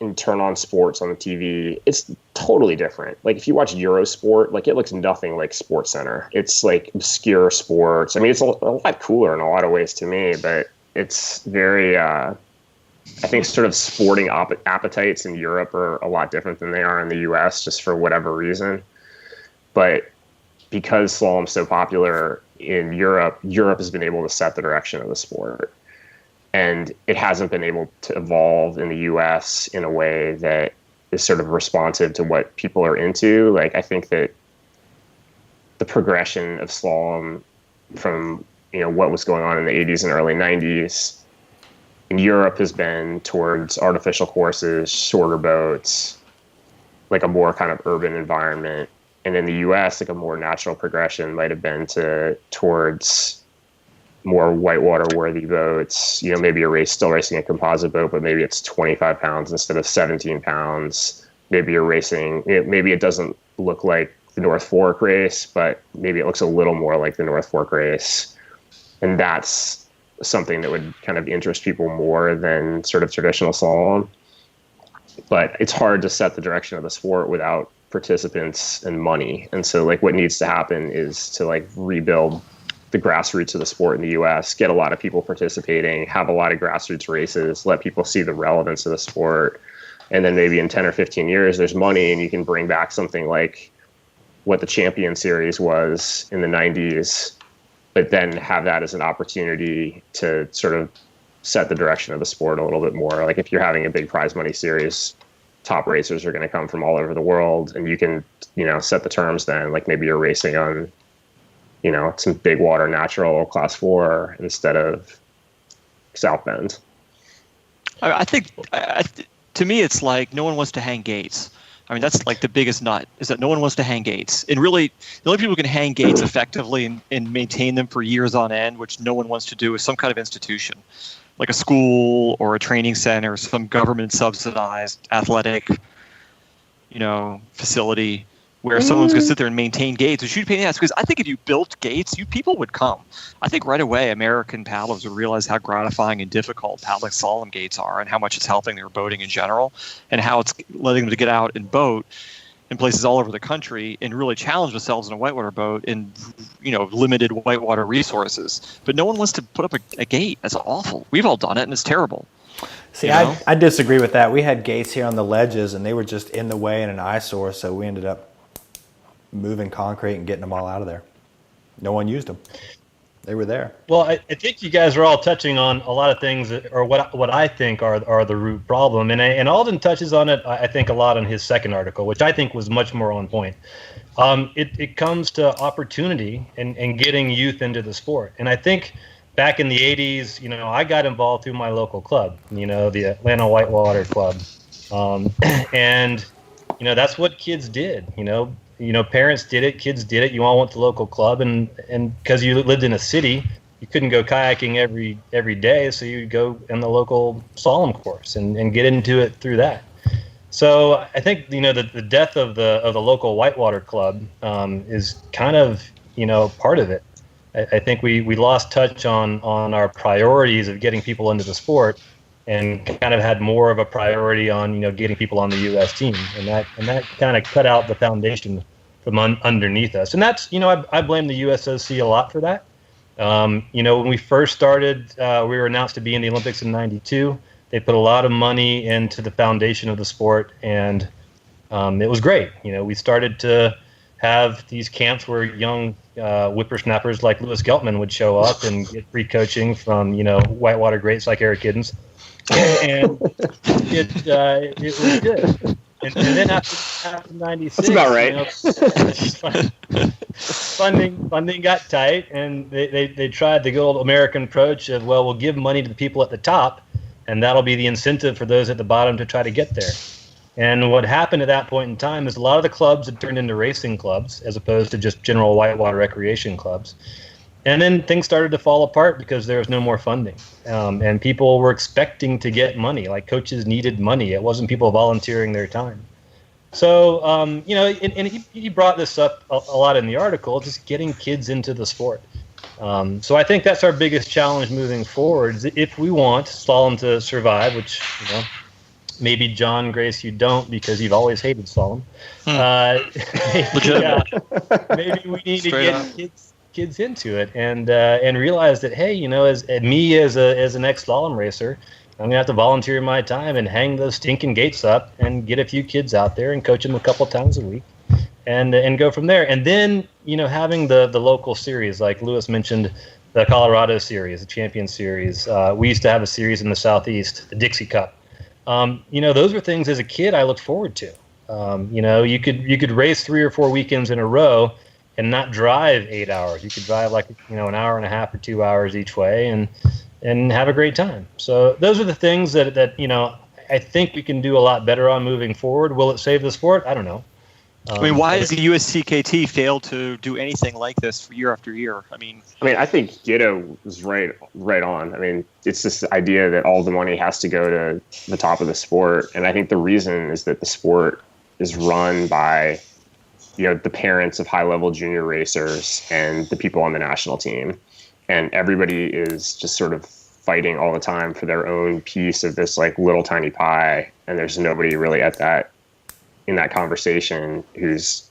and turn on sports on the TV, it's totally different. Like if you watch Eurosport, like it looks nothing like SportsCenter. It's like obscure sports. I mean, it's a lot cooler in a lot of ways to me, but it's very, I think sort of sporting appetites in Europe are a lot different than they are in the US, just for whatever reason. But because slalom's so popular in Europe has been able to set the direction of the sport. And it hasn't been able to evolve in the US in a way that is sort of responsive to what people are into. Like, I think that the progression of slalom from, what was going on in the 80s and early 90s in Europe has been towards artificial courses, shorter boats, like a more kind of urban environment. And in the US, like a more natural progression might have been towards more whitewater worthy boats. Maybe you're still racing a composite boat, but maybe it's 25 pounds instead of 17 pounds. Maybe you're racing, maybe it doesn't look like the North Fork race, but maybe it looks a little more like the North Fork race. And that's something that would kind of interest people more than sort of traditional slalom. But it's hard to set the direction of the sport without participants and money. And so like what needs to happen is to like rebuild the grassroots of the sport in the US, get a lot of people participating, have a lot of grassroots races, let people see the relevance of the sport. And then maybe in 10 or 15 years, there's money and you can bring back something like what the Champion Series was in the 90s, but then have that as an opportunity to sort of set the direction of the sport a little bit more. Like if you're having a big prize money series, top racers are going to come from all over the world, and you can, set the terms then. Like maybe you're racing on, some big water natural class 4 instead of South Bend. I think, to me, it's like no one wants to hang gates. I mean, that's like the biggest nut, is that no one wants to hang gates. And really, the only people who can hang gates effectively and maintain them for years on end, which no one wants to do, is some kind of institution, like a school or a training center, some government subsidized athletic, facility where someone's going to sit there and maintain gates. Which you'd pay ask, because I think if you built gates, people would come. I think right away American paddlers would realize how gratifying and difficult paddling slalom gates are, and how much it's helping their boating in general, and how it's letting them to get out and boat in places all over the country and really challenge themselves in a whitewater boat in, limited whitewater resources. But no one wants to put up a gate. That's awful. We've all done it, and it's terrible. See, I disagree with that. We had gates here on the ledges, and they were just in the way and an eyesore, so we ended up moving concrete and getting them all out of there. No one used them. They were there. Well, I think you guys are all touching on a lot of things, or what I think are the root problem. And Alden touches on it, I think, a lot in his second article, which I think was much more on point. It comes to opportunity and getting youth into the sport. And I think back in the 80s, I got involved through my local club, the Atlanta Whitewater Club. And that's what kids did. Parents did it, kids did it. You all went to the local club, and because you lived in a city, you couldn't go kayaking every day, so you'd go in the local slalom course and get into it through that. So I think the death of the local whitewater club is kind of part of it. I think we lost touch on our priorities of getting people into the sport, and kind of had more of a priority on getting people on the U.S. team, and that kind of cut out the foundation from underneath us. And that's I blame the USOC a lot for that. When we first started, we were announced to be in the Olympics in '92. They put a lot of money into the foundation of the sport, and it was great. We started to have these camps where young whippersnappers like Louis Geltman would show up and get free coaching from whitewater greats like Eric Giddens, and it was good. And then after '96, that's about right. Funding got tight, and they tried the good old American approach of, well, we'll give money to the people at the top, and that'll be the incentive for those at the bottom to try to get there. And what happened at that point in time is a lot of the clubs had turned into racing clubs as opposed to just general whitewater recreation clubs. And then things started to fall apart because there was no more funding. And people were expecting to get money, like coaches needed money. It wasn't people volunteering their time. So, and he brought this up a lot in the article, just getting kids into the sport. So I think that's our biggest challenge moving forward. If we want slalom to survive, which, maybe John Grace, you don't because you've always hated slalom. Maybe we need to get kids into it and realize that, hey, as me as an ex-slalom racer, I'm gonna have to volunteer my time and hang those stinking gates up and get a few kids out there and coach them a couple times a week, and go from there. And then having the local series, like Lewis mentioned, the Colorado series, the Champion Series. We used to have a series in the Southeast, the Dixie Cup. Those were things as a kid I looked forward to. You could race 3 or 4 weekends in a row and not drive 8 hours. You could drive an hour and a half or 2 hours each way and have a great time. So those are the things that I think we can do a lot better on moving forward. Will it save the sport? I don't know. Why does the USCKT fail to do anything like this year after year? I think Giddo was right on. It's this idea that all the money has to go to the top of the sport, and I think the reason is that the sport is run by the parents of high-level junior racers and the people on the national team, and everybody is just sort of fighting all the time for their own piece of this little tiny pie, and there's nobody really in that conversation who's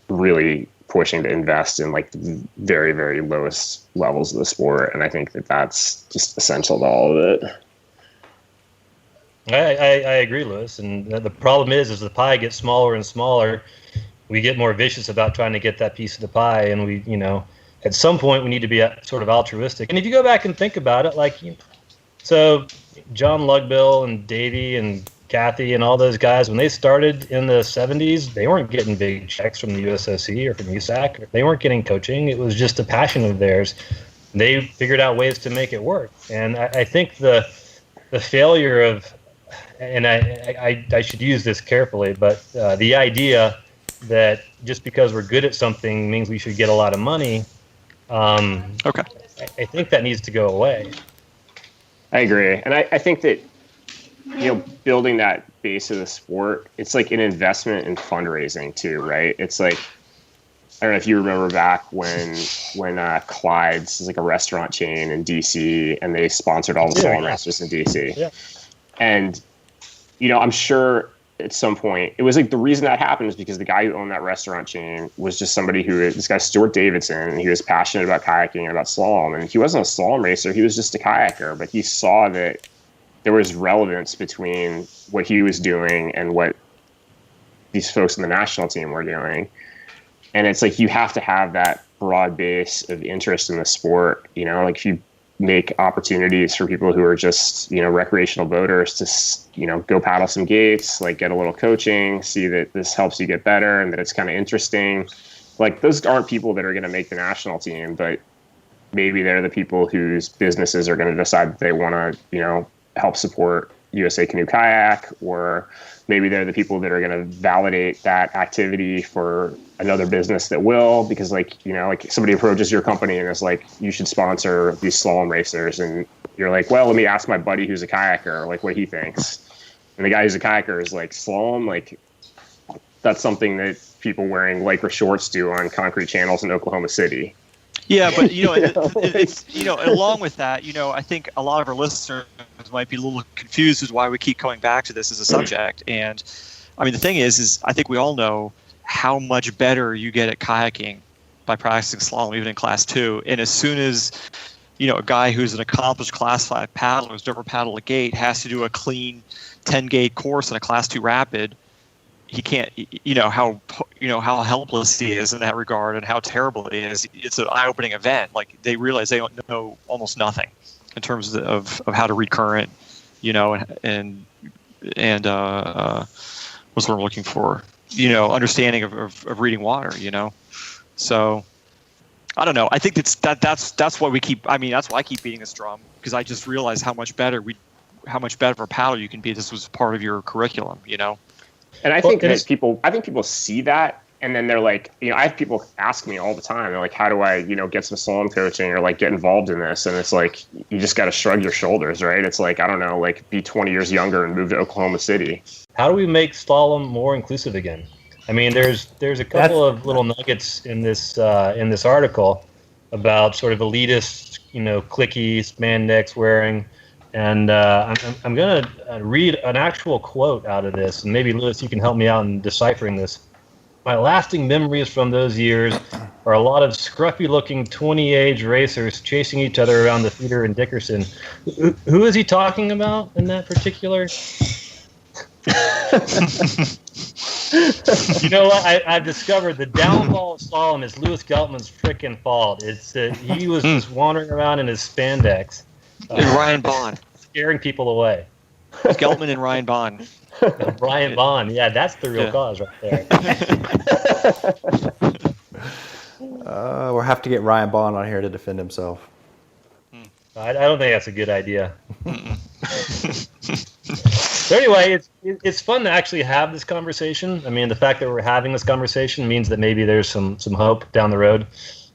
really pushing to invest in the very, very lowest levels of the sport. And I think that that's just essential to all of it. I agree, Lewis. And the problem is the pie gets smaller and smaller. We get more vicious about trying to get that piece of the pie. And we, at some point we need to be sort of altruistic. And if you go back and think about it, so John Lugbill and Davey and Kathy and all those guys, when they started in the 70s, they weren't getting big checks from the USOC or from USAC. They weren't getting coaching. It was just a passion of theirs. They figured out ways to make it work. And I think the failure of, and I should use this carefully, but the idea that just because we're good at something means we should get a lot of money, okay. I think that needs to go away. I agree. And I think that building that base of the sport, it's like an investment in fundraising too, right? It's I don't know if you remember back when Clyde's is a restaurant chain in DC, and they sponsored all the slalom racers in DC. Yeah. And I'm sure at some point it was the reason that happened is because the guy who owned that restaurant chain was just somebody this guy Stuart Davidson, and he was passionate about kayaking and about slalom, and he wasn't a slalom racer, he was just a kayaker, but he saw that there was relevance between what he was doing and what these folks in the national team were doing. And it's you have to have that broad base of interest in the sport. If you make opportunities for people who are just, recreational boaters to, go paddle some gates, get a little coaching, see that this helps you get better and that it's kind of interesting. Those aren't people that are going to make the national team, but maybe they're the people whose businesses are going to decide that they want to, help support USA Canoe Kayak, or maybe they're the people that are going to validate that activity for another business that will, because like somebody approaches your company and is like, you should sponsor these slalom racers, and you're like, well, let me ask my buddy who's a kayaker, like what he thinks. And the guy who's a kayaker is like, slalom, like that's something that people wearing Lycra shorts do on concrete channels in Oklahoma City. Yeah, but it's along with that, I think a lot of our listeners might be a little confused as why we keep coming back to this as a subject. And I mean, the thing is I think we all know how much better you get at kayaking by practicing slalom, even in Class 2. And as soon as a guy who's an accomplished Class 5 paddler who's never paddled a gate has to do a clean 10-gate course in a Class 2 rapid, he can't, how helpless he is in that regard and how terrible it is. It's an eye-opening event. Like, they realize they don't know almost nothing in terms of how to read current, and what's what I'm looking for, understanding of reading water, So I don't know. I think that's why we keep. I mean, that's why I keep beating this drum, because I just realized how much better of a paddler you can be. This was part of your curriculum, And I think that people see that, and then they're like, I have people ask me all the time. They're like, how do I, get some slalom coaching or like get involved in this? And it's like, you just got to shrug your shoulders, right? It's like, I don't know, like be 20 years younger and move to Oklahoma City. How do we make slalom more inclusive again? I mean, there's a couple of little nuggets in this article about sort of elitist, clicky spandex wearing. And I'm going to read an actual quote out of this, and maybe, Lewis, you can help me out in deciphering this. My lasting memories from those years are a lot of scruffy-looking 20-age racers chasing each other around the theater in Dickerson. Who is he talking about in that particular? You know what? I've discovered the downfall of slalom is Lewis Geltman's freaking fault. It's he was just wandering around in his spandex. And Ryan Bond. Scaring people away. Geltman and Ryan Bond. Ryan Bond. Yeah, that's the real cause right there. We'll have to get Ryan Bond on here to defend himself. I don't think that's a good idea. So anyway, it's fun to actually have this conversation. I mean, the fact that we're having this conversation means that maybe there's some hope down the road.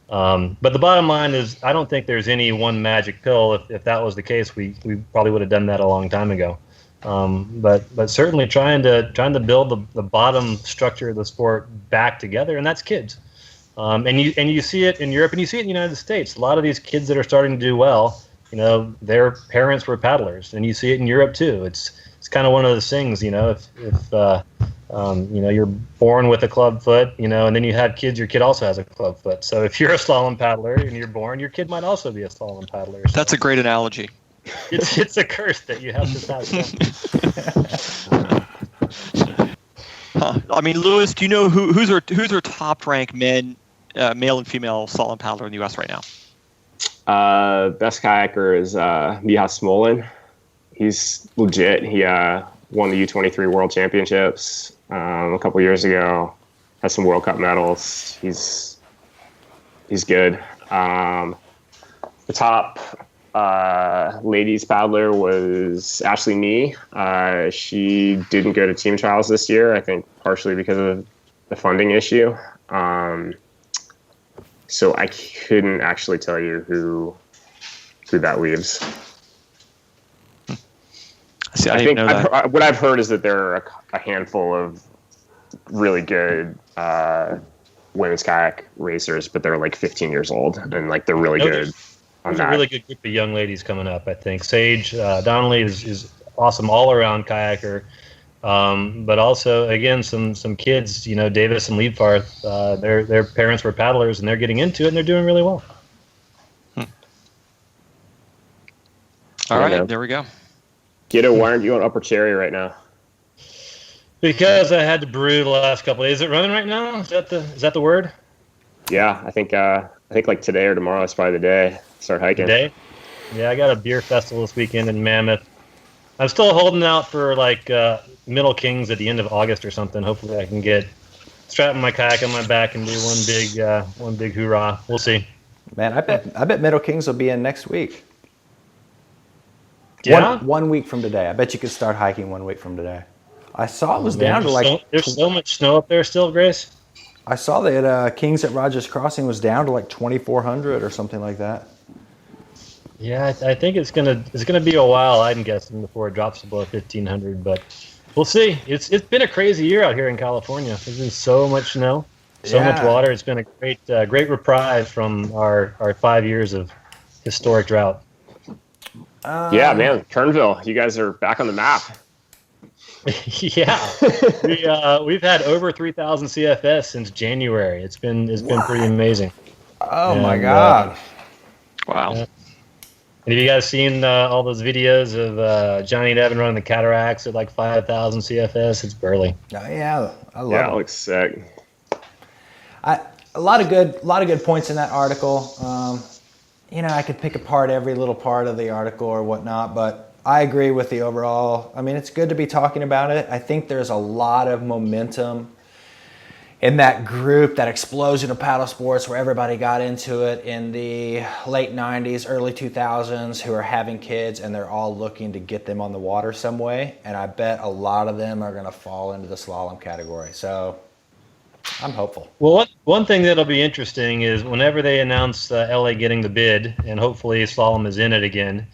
But the bottom line is, I don't think there's any one magic pill. If that was the case, we probably would have done that a long time ago. But certainly trying to build the bottom structure of the sport back together, and that's kids. And you see it in Europe, and you see it in the United States. A lot of these kids that are starting to do well, their parents were paddlers, and you see it in Europe too. It's kind of one of those things, if you're born with a club foot, and then you have kids, your kid also has a club foot. So if you're a slalom paddler and you're born, your kid might also be a slalom paddler. So that's a great analogy. It's a curse that you have to pass down. I mean, Lewis, do you know who's our top ranked male and female slalom paddler in the U.S. right now? Best kayaker is Miha Smolin. He's legit. He won the U23 World Championships a couple years ago. Has some World Cup medals. He's good. The top ladies paddler was Ashley Nee. She didn't go to team trials this year, I think partially because of the funding issue. So I couldn't actually tell you who that leaves. See, I think what I've heard is that there are a handful of really good women's kayak racers, but they're like 15 years old, and like they're really good on There's that. a really good group of young ladies coming up, I think. Sage Donnelly is awesome all-around kayaker, but also, again, some kids, Davis and Liebfarth, their parents were paddlers, and they're getting into it, and they're doing really well. All right, there we go. Giddo, why aren't you on Upper Cherry right now? Because I had to brew the last couple of days. Is it running right now? Is that the word? Yeah, I think like today or tomorrow is probably the day. Start hiking. Today? Yeah, I got a beer festival this weekend in Mammoth. I'm still holding out for like Middle Kings at the end of August or something. Hopefully, I can get strapping my kayak on my back and do one big hoorah. We'll see. Man, I bet Middle Kings will be in next week. Yeah. One week from today. I bet you could start hiking 1 week from today. I saw it was down to like... There's so much snow up there still, Grace. I saw that Kings at Rogers Crossing was down to like 2,400 or something like that. Yeah, I think it's gonna be a while, I'm guessing, before it drops below 1,500. But we'll see. It's been a crazy year out here in California. There's been so much snow, so much water. It's been a great reprieve from our 5 years of historic drought. Yeah, man, Kernville, you guys are back on the map. Yeah, we've had over 3,000 CFS since January. It's been pretty amazing. Oh my God! Wow. And have you guys seen all those videos of Johnny and Evan running the cataracts at like 5,000 CFS? It's burly. Oh, yeah, I love it. Yeah, it looks sick. A lot of good points in that article. I could pick apart every little part of the article or whatnot, but I agree with the overall. I mean, it's good to be talking about it. I think there's a lot of momentum in that group, that explosion of paddle sports where everybody got into it in the late 90s, early 2000s, who are having kids and they're all looking to get them on the water some way. And I bet a lot of them are going to fall into the slalom category. So I'm hopeful. Well, one thing that'll be interesting is whenever they announce LA getting the bid, and hopefully slalom is in it again,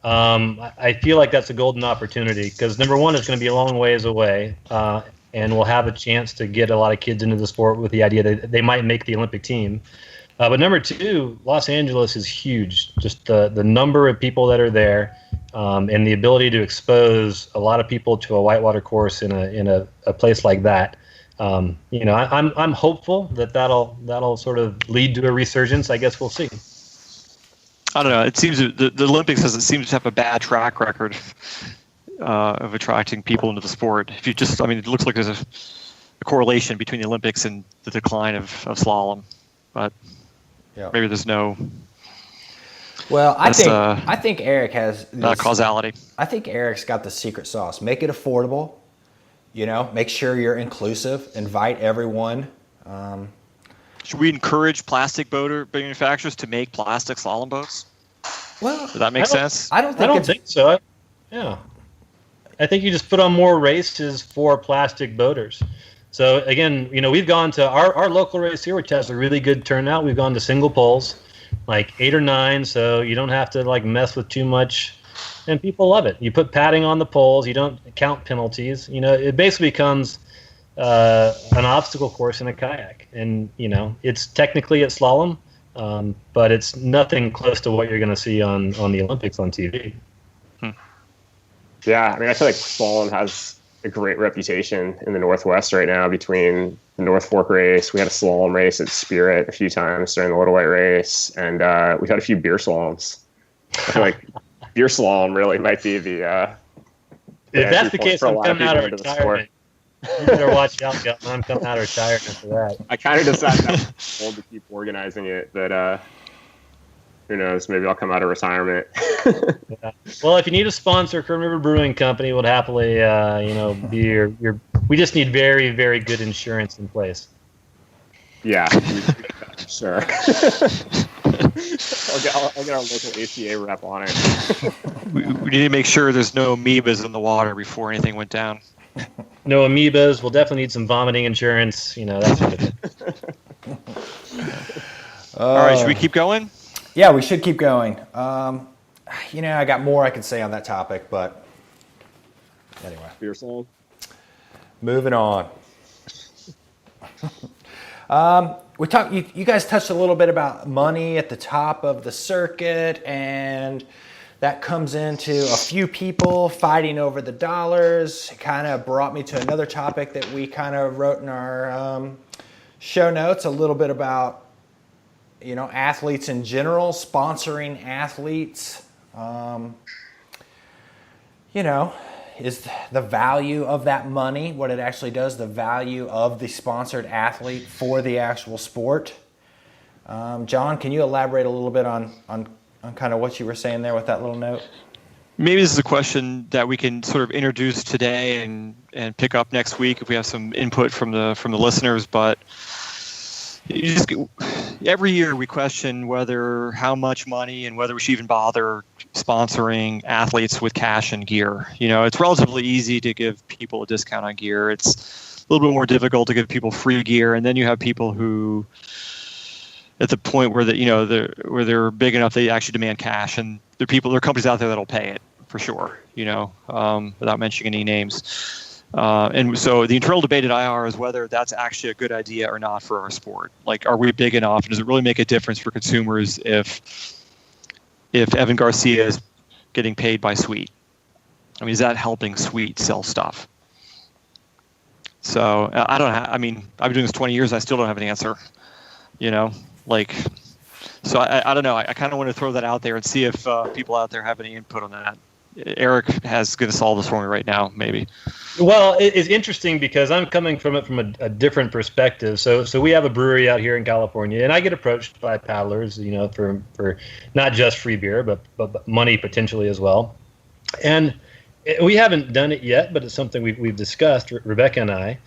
I feel like that's a golden opportunity because, number one, it's going to be a long ways away, and we'll have a chance to get a lot of kids into the sport with the idea that they might make the Olympic team. But number two, Los Angeles is huge. Just the number of people that are there, and the ability to expose a lot of people to a whitewater course in a place like that. I'm hopeful that'll sort of lead to a resurgence. I guess we'll see. I don't know. It seems the Olympics doesn't seem to have a bad track record of attracting people into the sport. If you just, it looks like there's a correlation between the Olympics and the decline of slalom, but maybe there's no. Well, I think Eric has causality. I think Eric's got the secret sauce. Make it affordable. Make sure you're inclusive. Invite everyone. Should we encourage plastic boat manufacturers to make plastic slalom boats? Well, does that make sense? I don't think so. Yeah. I think you just put on more races for plastic boaters. So again, we've gone to our local race here, which has a really good turnout. We've gone to single poles, like 8 or 9, so you don't have to mess with too much. And people love it. You put padding on the poles. You don't count penalties. It basically becomes an obstacle course in a kayak. And, it's technically at slalom, but it's nothing close to what you're going to see on the Olympics on TV. Yeah, I feel like slalom has a great reputation in the Northwest right now between the North Fork race. We had a slalom race at Spirit a few times during the Little White race, and we've had a few beer slaloms. I feel like beer slalom really might be the... if that's the case, I'm coming out of retirement. You better watch out, Gutman. I'm coming out of retirement for that. I kind of decided I'm old to keep organizing it, but who knows? Maybe I'll come out of retirement. Yeah. Well, if you need a sponsor, Kern River Brewing Company would happily, be your. We just need very, very good insurance in place. Yeah, sure. I'll get our local ACA rep on it. We need to make sure there's no amoebas in the water before anything went down. No amoebas. We'll definitely need some vomiting insurance. That sort of thing. All right, should we keep going? Yeah, we should keep going. I got more I could say on that topic, but anyway. Beer slalom. Moving on. We talked. You guys touched a little bit about money at the top of the circuit, and that comes into a few people fighting over the dollars. It kind of brought me to another topic that we kind of wrote in our show notes, a little bit about athletes in general, sponsoring athletes. Is the value of that money, what it actually does, the value of the sponsored athlete for the actual sport. John, can you elaborate a little bit on kind of what you were saying there with that little note? Maybe this is a question that we can sort of introduce today and pick up next week if we have some input from the listeners. But every year we question how much money and whether we should even bother sponsoring athletes with cash and gear. It's relatively easy to give people a discount on gear. It's a little bit more difficult to give people free gear, and then you have people who, at the point where they're big enough, they actually demand cash, and there are companies out there that'll pay it for sure. Without mentioning any names. And so the internal debate at IR is whether that's actually a good idea or not for our sport. Like, are we big enough? Does it really make a difference for consumers if Evan Garcia is getting paid by Sweet? I mean, is that helping Sweet sell stuff? So I don't have. I mean, I've been doing this 20 years. I still don't have an answer. So I don't know. I kind of want to throw that out there and see if people out there have any input on that. Eric has going to solve this for me right now, maybe. Well, it's interesting because I'm coming from it from a different perspective. So we have a brewery out here in California, and I get approached by paddlers, for not just free beer, but money potentially as well. And we haven't done it yet, but it's something we've discussed, Rebecca and I.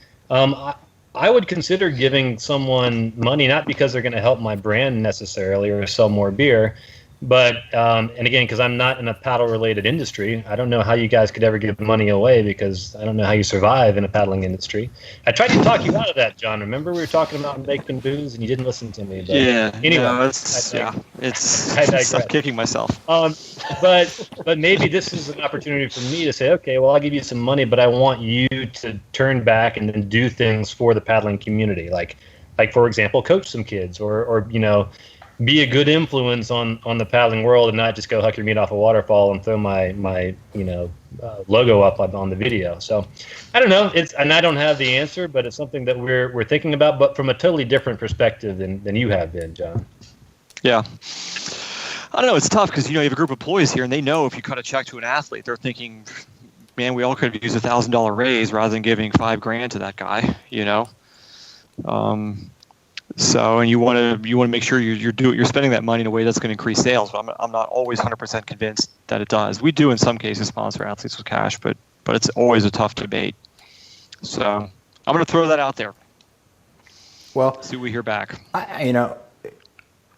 I would consider giving someone money, not because they're going to help my brand necessarily or sell more beer, but and again, because I'm not in a paddle-related industry, I don't know how you guys could ever give money away because I don't know how you survive in a paddling industry. I tried to talk you out of that, John. Remember we were talking about making booze and you didn't listen to me. But anyway, I'm kicking myself. But maybe this is an opportunity for me to say, okay, well, I'll give you some money, but I want you to turn back and then do things for the paddling community, like for example, coach some kids or be a good influence on the paddling world and not just go huck your meat off a waterfall and throw my logo up on the video. So I don't know. And I don't have the answer, but it's something that we're thinking about, but from a totally different perspective than you have been, John. Yeah. I don't know. It's tough because, you have a group of employees here and they know if you cut a check to an athlete, they're thinking, man, we all could use $1,000 raise rather than giving $5,000 to that guy, So, and you want to make sure you're spending that money in a way that's going to increase sales. But I'm not always 100% convinced that it does. We do in some cases sponsor athletes with cash, but it's always a tough debate. So I'm going to throw that out there. Well, see what we hear back.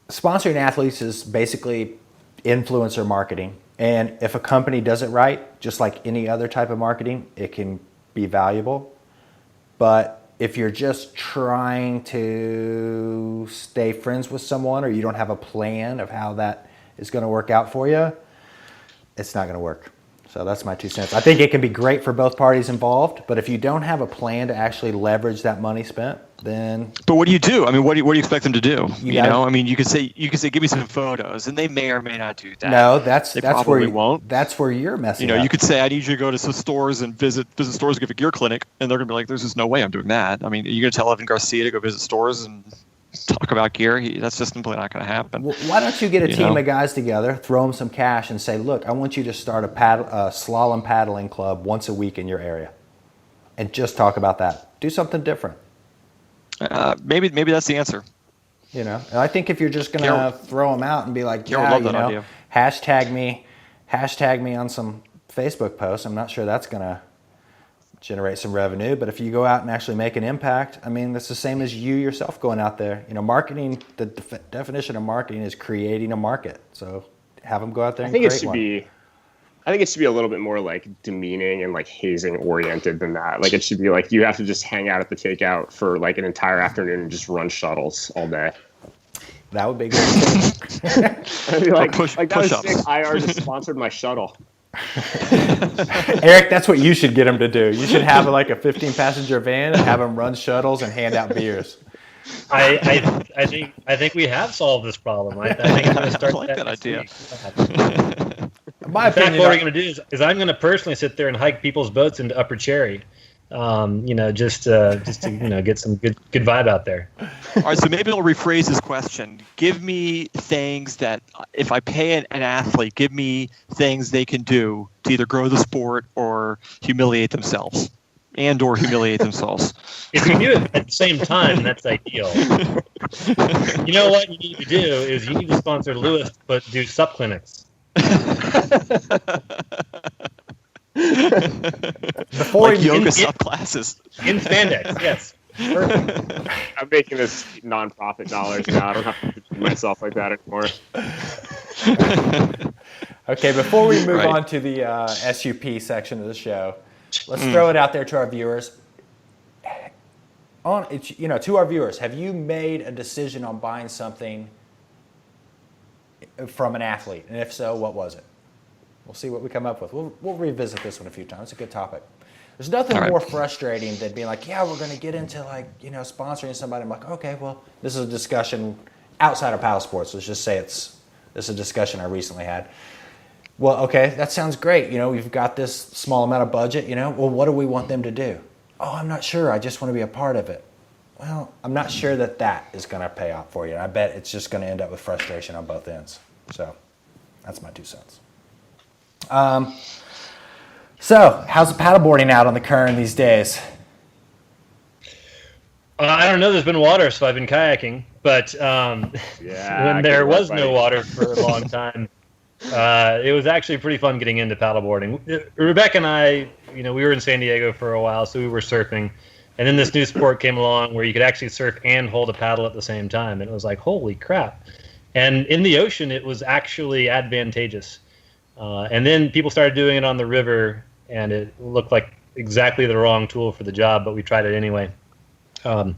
Sponsoring athletes is basically influencer marketing, and if a company does it right, just like any other type of marketing, it can be valuable. But if you're just trying to stay friends with someone or you don't have a plan of how that is going to work out for you, it's not going to work. So that's my 2 cents. I think it can be great for both parties involved, but if you don't have a plan to actually leverage that money spent, then... But what do you do? I mean, what do you expect them to do? I mean, you could say, give me some photos, and they may or may not do that. No, that's probably won't. That's where you're messing up. You could say, I need you to go to some stores and visit stores, give a gear clinic, and they're going to be like, there's just no way I'm doing that. I mean, you're going to tell Evan Garcia to go visit stores and talk about gear? That's just simply not going to happen. Well, why don't you get a team of guys together, throw them some cash, and say, look, I want you to start a slalom paddling club once a week in your area, and just talk about that. Do something different. Maybe that's the answer. And I think if you're just going to throw them out and be like, idea. hashtag me on some Facebook posts, I'm not sure that's going to generate some revenue. But if you go out and actually make an impact, I mean, that's the same as you yourself going out there. Marketing, the definition of marketing is creating a market. So have them go out there and create one. I think it should be a little bit more like demeaning and like hazing oriented than that. Like it should be like you have to just hang out at the takeout for like an entire afternoon and just run shuttles all day. That would be good. I'd be like, that was sick. IR just sponsored my shuttle. Eric, that's what you should get them to do. You should have like a 15-passenger van and have them run shuttles and hand out beers. I think we have solved this problem. I think I'm going to start that idea. In fact, what we're going to do is I'm going to personally sit there and hike people's boats into Upper Cherry, just to get some good vibe out there. All right, so maybe I'll rephrase this question. Give me things that, if I pay an athlete, give me things they can do to either grow the sport or humiliate themselves. Or humiliate themselves. If you do it at the same time, that's ideal. You know what you need to do is you need to sponsor Lewis, but do sup clinics. Before yoga sup classes in spandex, yes. I'm making this nonprofit dollars now. I don't have to do myself like that anymore. Okay, before we move on to the SUP section of the show, let's throw it out there to our viewers. To our viewers, have you made a decision on buying something from an athlete? And if so, what was it? We'll see what we come up with. We'll revisit this one a few times. It's a good topic. There's nothing more frustrating than being like, yeah, we're going to get into sponsoring somebody. I'm like, okay, well, this is a discussion outside of paddle sports. Let's just say this is a discussion I recently had. Well, okay, that sounds great. We've got this small amount of budget. Well, what do we want them to do? Oh, I'm not sure. I just want to be a part of it. Well, I'm not sure that is going to pay off for you. I bet it's just going to end up with frustration on both ends. So that's my 2 cents. So how's the paddleboarding out on the Kern these days? I don't know. There's been water, so I've been kayaking. But when there was no water for a long time, it was actually pretty fun getting into paddleboarding. Rebecca and I, we were in San Diego for a while, so we were surfing. And then this new sport came along where you could actually surf and hold a paddle at the same time. And it was like, holy crap. And in the ocean, it was actually advantageous. And then people started doing it on the river, and it looked like exactly the wrong tool for the job, but we tried it anyway. And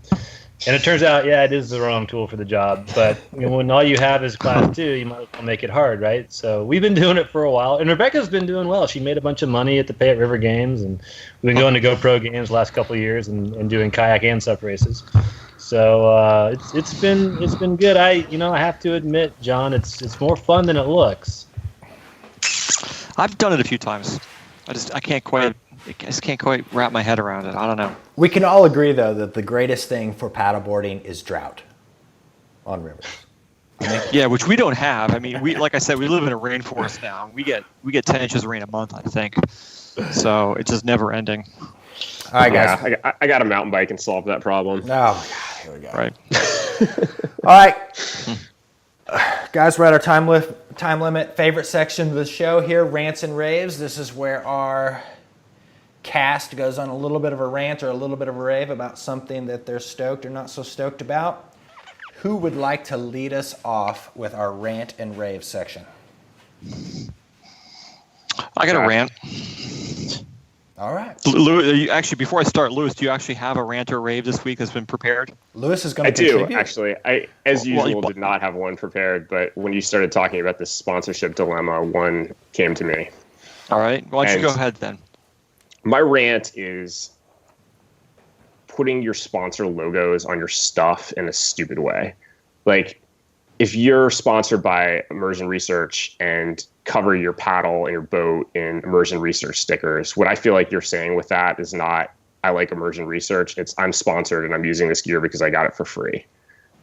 it turns out, it is the wrong tool for the job. But when all you have is class 2, you might as well make it hard, right? So we've been doing it for a while, and Rebecca's been doing well. She made a bunch of money at the Pay at River Games, and we've been going to GoPro games the last couple of years and doing kayak and sup races. So it's been good. I have to admit, John, it's more fun than it looks. I've done it a few times. I just can't quite wrap my head around it. I don't know. We can all agree, though, that the greatest thing for paddleboarding is drought on rivers. Yeah, which we don't have. I mean, like I said, we live in a rainforest now. We get 10 inches of rain a month, I think. So it's just never ending. All right, guys. Yeah, I got a mountain bike and solved that problem. Oh, God, here we go. Right. All right. Guys, we're at our time limit. Favorite section of the show here, Rants and Raves. This is where our cast goes on a little bit of a rant or a little bit of a rave about something that they're stoked or not so stoked about. Who would like to lead us off with our rant and rave section? I got a rant. All right. Lewis, actually, before I start, Lewis, do you actually have a rant or rave this week that's been prepared? Lewis is going to contribute. I do, actually. I, as usual, did not have one prepared, but when you started talking about this sponsorship dilemma, one came to me. All right. Why don't you go ahead then? My rant is putting your sponsor logos on your stuff in a stupid way. Like, if you're sponsored by Immersion Research and cover your paddle and your boat in Immersion Research stickers, what I feel like you're saying with that is not, I like Immersion Research. It's, I'm sponsored and I'm using this gear because I got it for free.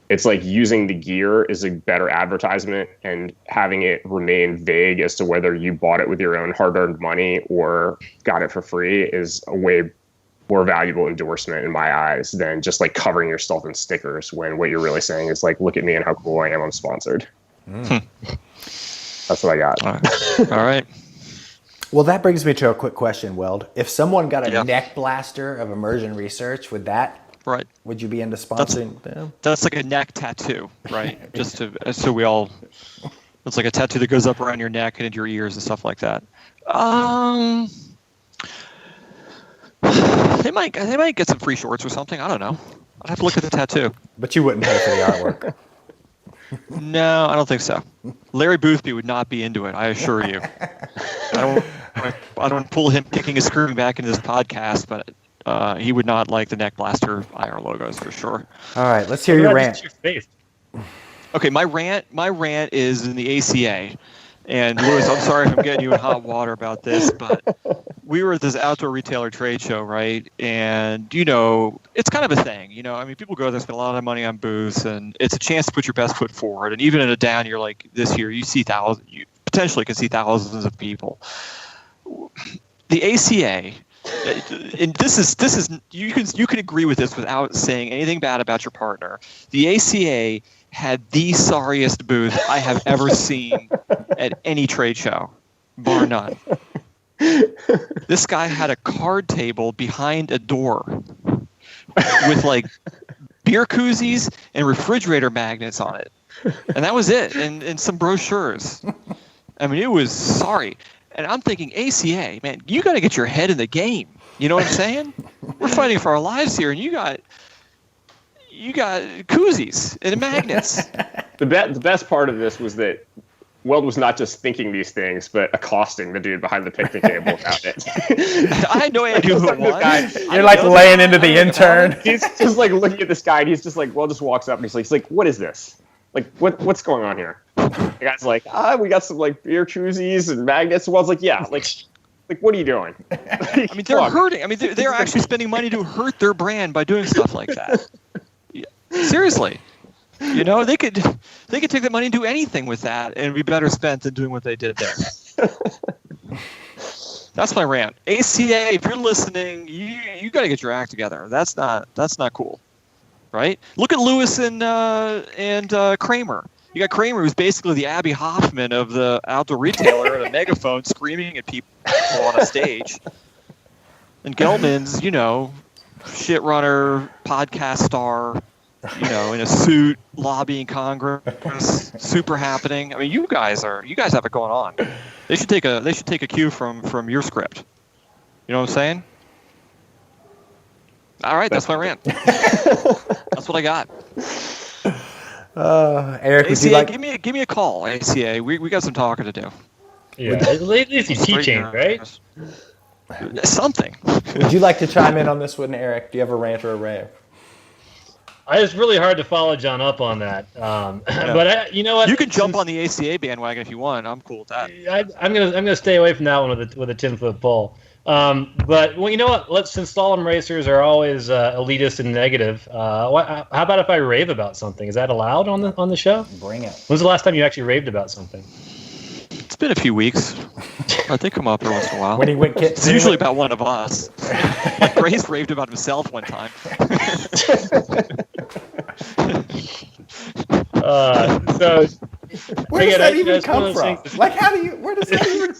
It's like using the gear is a better advertisement, and having it remain vague as to whether you bought it with your own hard-earned money or got it for free is a way more valuable endorsement in my eyes than just like covering yourself in stickers, when what you're really saying is like, look at me and how cool I am, I'm sponsored. That's what I got. All right. Well, that brings me to a quick question, Weld. If someone got a neck blaster of Immersion Research, would you be into sponsoring them? That's like a neck tattoo, right? Just so we all, it's like a tattoo that goes up around your neck and into your ears and stuff like that. They might get some free shorts or something. I don't know. I'd have to look at the tattoo. But you wouldn't pay for the artwork. No, I don't think so. Larry Boothby would not be into it, I assure you. I don't pull him kicking and screaming back into this podcast, but he would not like the neck blaster IR logos for sure. All right, let's hear your rant. Okay, my rant is in the ACA. And Lewis, I'm sorry if I'm getting you in hot water about this, but we were at this outdoor retailer trade show, right? And, it's kind of a thing, I mean, people go there, spend a lot of money on booths, and it's a chance to put your best foot forward. And even in a down year like this year, you potentially can see thousands of people. The ACA, and this is you can agree with this without saying anything bad about your partner. The ACA had the sorriest booth I have ever seen at any trade show, bar none. This guy had a card table behind a door with like beer koozies and refrigerator magnets on it. And that was it, and some brochures. I mean, it was sorry. And I'm thinking, ACA, man, you got to get your head in the game. You know what I'm saying? We're fighting for our lives here, and you got koozies and magnets. The best part of this was that Weld was not just thinking these things, but accosting the dude behind the picnic table about it. I had no idea who it was. You're like laying into the intern. He's just like looking at this guy, and he's just like, Weld just walks up, and he's like, what is this? Like, what's going on here? The guy's like, we got some like beer koozies and magnets. And Weld's like, yeah, like what are you doing? I mean, they're hurting. I mean, they're actually spending money to hurt their brand by doing stuff like that. Yeah. Seriously. You know, they could take that money and do anything with that, and it'd be better spent than doing what they did there. That's my rant. ACA, if you're listening, you got to get your act together. That's not cool, right? Look at Lewis and Kramer. You got Kramer, who's basically the Abby Hoffman of the outdoor retailer, and a megaphone screaming at people on a stage. And Gelman's, you know, shit runner, podcast star. You know, in a suit, lobbying Congress, super happening. I mean, you guys have it going on. They should take a cue from your script. You know what I'm saying? All right, that's my rant. That's what I got. Eric, would you like? Give me a call, ACA. We got some talking to do. Yeah, at least he's teaching, right? Something. Would you like to chime in on this one, Eric? Do you have a rant or a rave? It's really hard to follow John up on that. But you know what? You can jump on the ACA bandwagon if you want. I'm cool with that. I'm gonna stay away from that one with a 10-foot pole. But well, you know what? Since slalom racers are always elitist and negative, how about if I rave about something? Is that allowed on the show? Bring it. When's the last time you actually raved about something? It's been a few weeks. They come up every once in a while. When he went, it's usually about one of us. Like Grace raved about himself one time. So where does that even come from? Like, where does that even?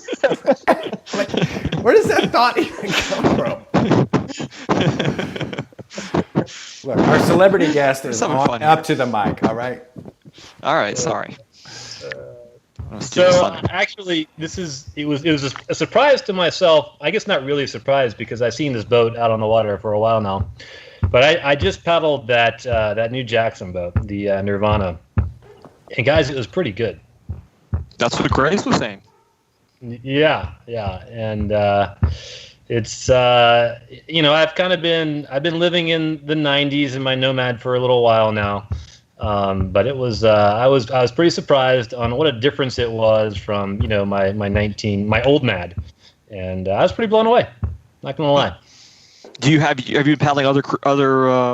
Where does that thought even come from? Look, our celebrity guest is up to the mic. All right. All right. Sorry. So actually, it was a surprise to myself. I guess not really a surprise because I've seen this boat out on the water for a while now. But I just paddled that new Jackson boat, the Nirvana, and guys, it was pretty good. That's what Grace was saying. Yeah, and it's I've been living in the '90s in my Nomad for a little while now. But it was I was pretty surprised on what a difference it was from my old Mad, and I was pretty blown away. Not gonna lie. Have you been paddling other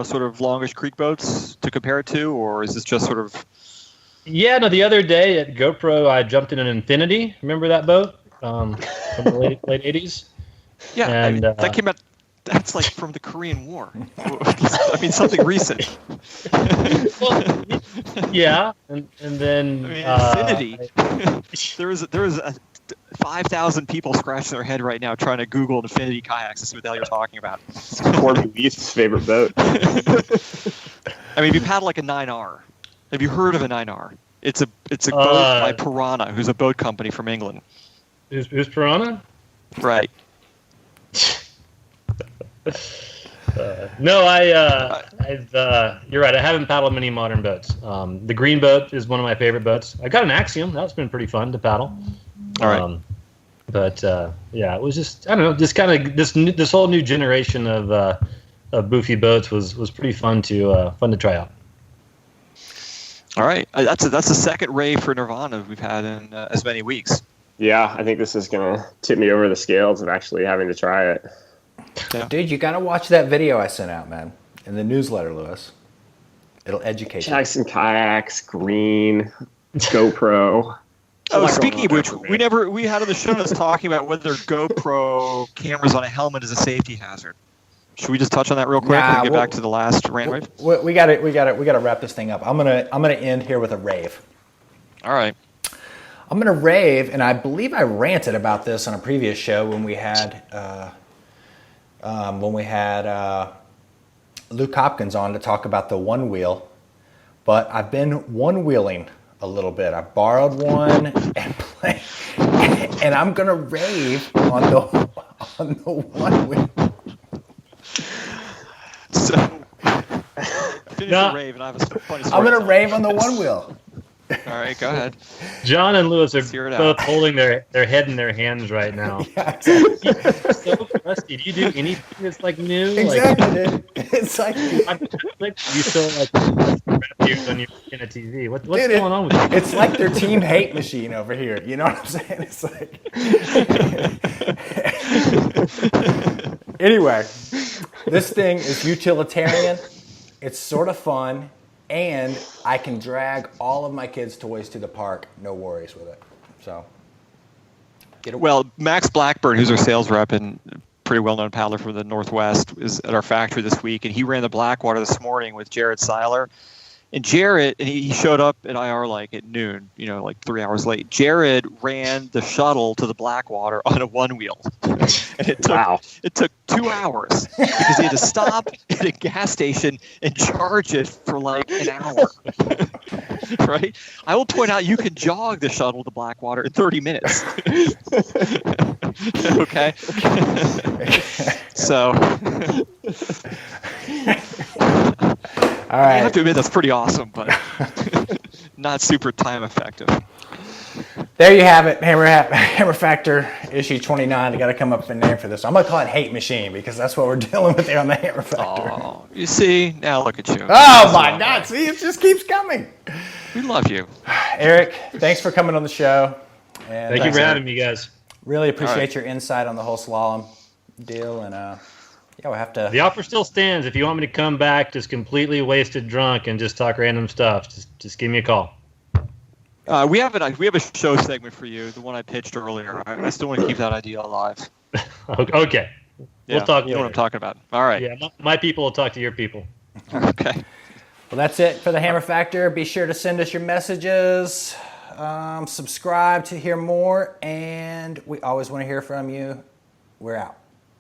sort of longish creek boats to compare it to, or is this just sort of? Yeah, no. The other day at GoPro, I jumped in an Infinity. Remember that boat from the late '80s? Yeah, and that came out. That's like from the Korean War. I mean, something recent. Well, yeah, and then Infinity. There is 5,000 people scratching their head right now trying to Google Infinity kayaks to see what the hell you're talking about. It's Corby Leith's favorite boat. I mean, if you paddle like a 9R, have you heard of a 9R? It's a boat by Piranha, who's a boat company from England. Who's Piranha? Right. No, you're right. I haven't paddled many modern boats. The green boat is one of my favorite boats. I got an Axiom. That's been pretty fun to paddle. All right. But it was just, I don't know, just kind of this whole new generation of boofy boats was pretty fun to try out. All right, that's the second rave for Nirvana we've had in as many weeks. Yeah, I think this is gonna tip me over the scales of actually having to try it. Yeah. Dude, you gotta watch that video I sent out, man, in the newsletter, Lewis. It'll educate you. Jackson kayaks, green, GoPro. Oh, speaking of which, we had on the show notes talking about whether GoPro cameras on a helmet is a safety hazard. Should we just touch on that real quick and get back to the last rant rave? We got to wrap this thing up. I'm gonna end here with a rave. All right. I'm gonna rave, and I believe I ranted about this on a previous show when we had Luke Hopkins on to talk about the one wheel, but I've been one wheeling a little bit. I borrowed one and play, and I'm gonna rave on the one wheel. So, finish the rave, and I have a funny story. I'm gonna rave on the one wheel. All right, go ahead. John and Lewis are both holding their head in their hands right now. Yeah, exactly. You're so crusty. Do you do anything that's like new? Exactly, dude. It's like you still like Matthews when you're in a TV. What's going on with you? It's like their team hate machine over here. You know what I'm saying? It's like. Anyway, this thing is utilitarian. It's sort of fun. And I can drag all of my kids' toys to the park, no worries with it. So, well, Max Blackburn, who's our sales rep and pretty well-known paddler from the Northwest, is at our factory this week, and he ran the Blackwater this morning with Jared Seiler. And Jared, and he showed up at IR like at noon, like 3 hours late. Jared ran the shuttle to the Blackwater on a one wheel. And it took 2 hours because he had to stop at a gas station and charge it for like an hour. Right? I will point out you can jog the shuttle to Blackwater in 30 minutes. Okay. So all right. I have to admit that's pretty awesome, but not super time effective. There you have it, Hammer Factor issue 29. I got to come up with a name for this. I'm gonna call it Hate Machine because that's what we're dealing with here on the Hammer Factor. Oh, you see, now look at you. Oh my God! See, it just keeps coming. We love you, Eric. Thanks for coming on the show. And thank you for having me, guys. Really appreciate your insight on the whole slalom deal, and yeah, we'll have to. The offer still stands. If you want me to come back, just completely wasted, drunk, and just talk random stuff, just give me a call. We have a show segment for you, the one I pitched earlier. I still want to keep that idea alive. Okay, we'll talk. You know what I'm talking about. All right. Yeah, my people will talk to your people. Okay. Well, that's it for the Hammer Factor. Be sure to send us your messages. Subscribe to hear more, and we always want to hear from you. We're out.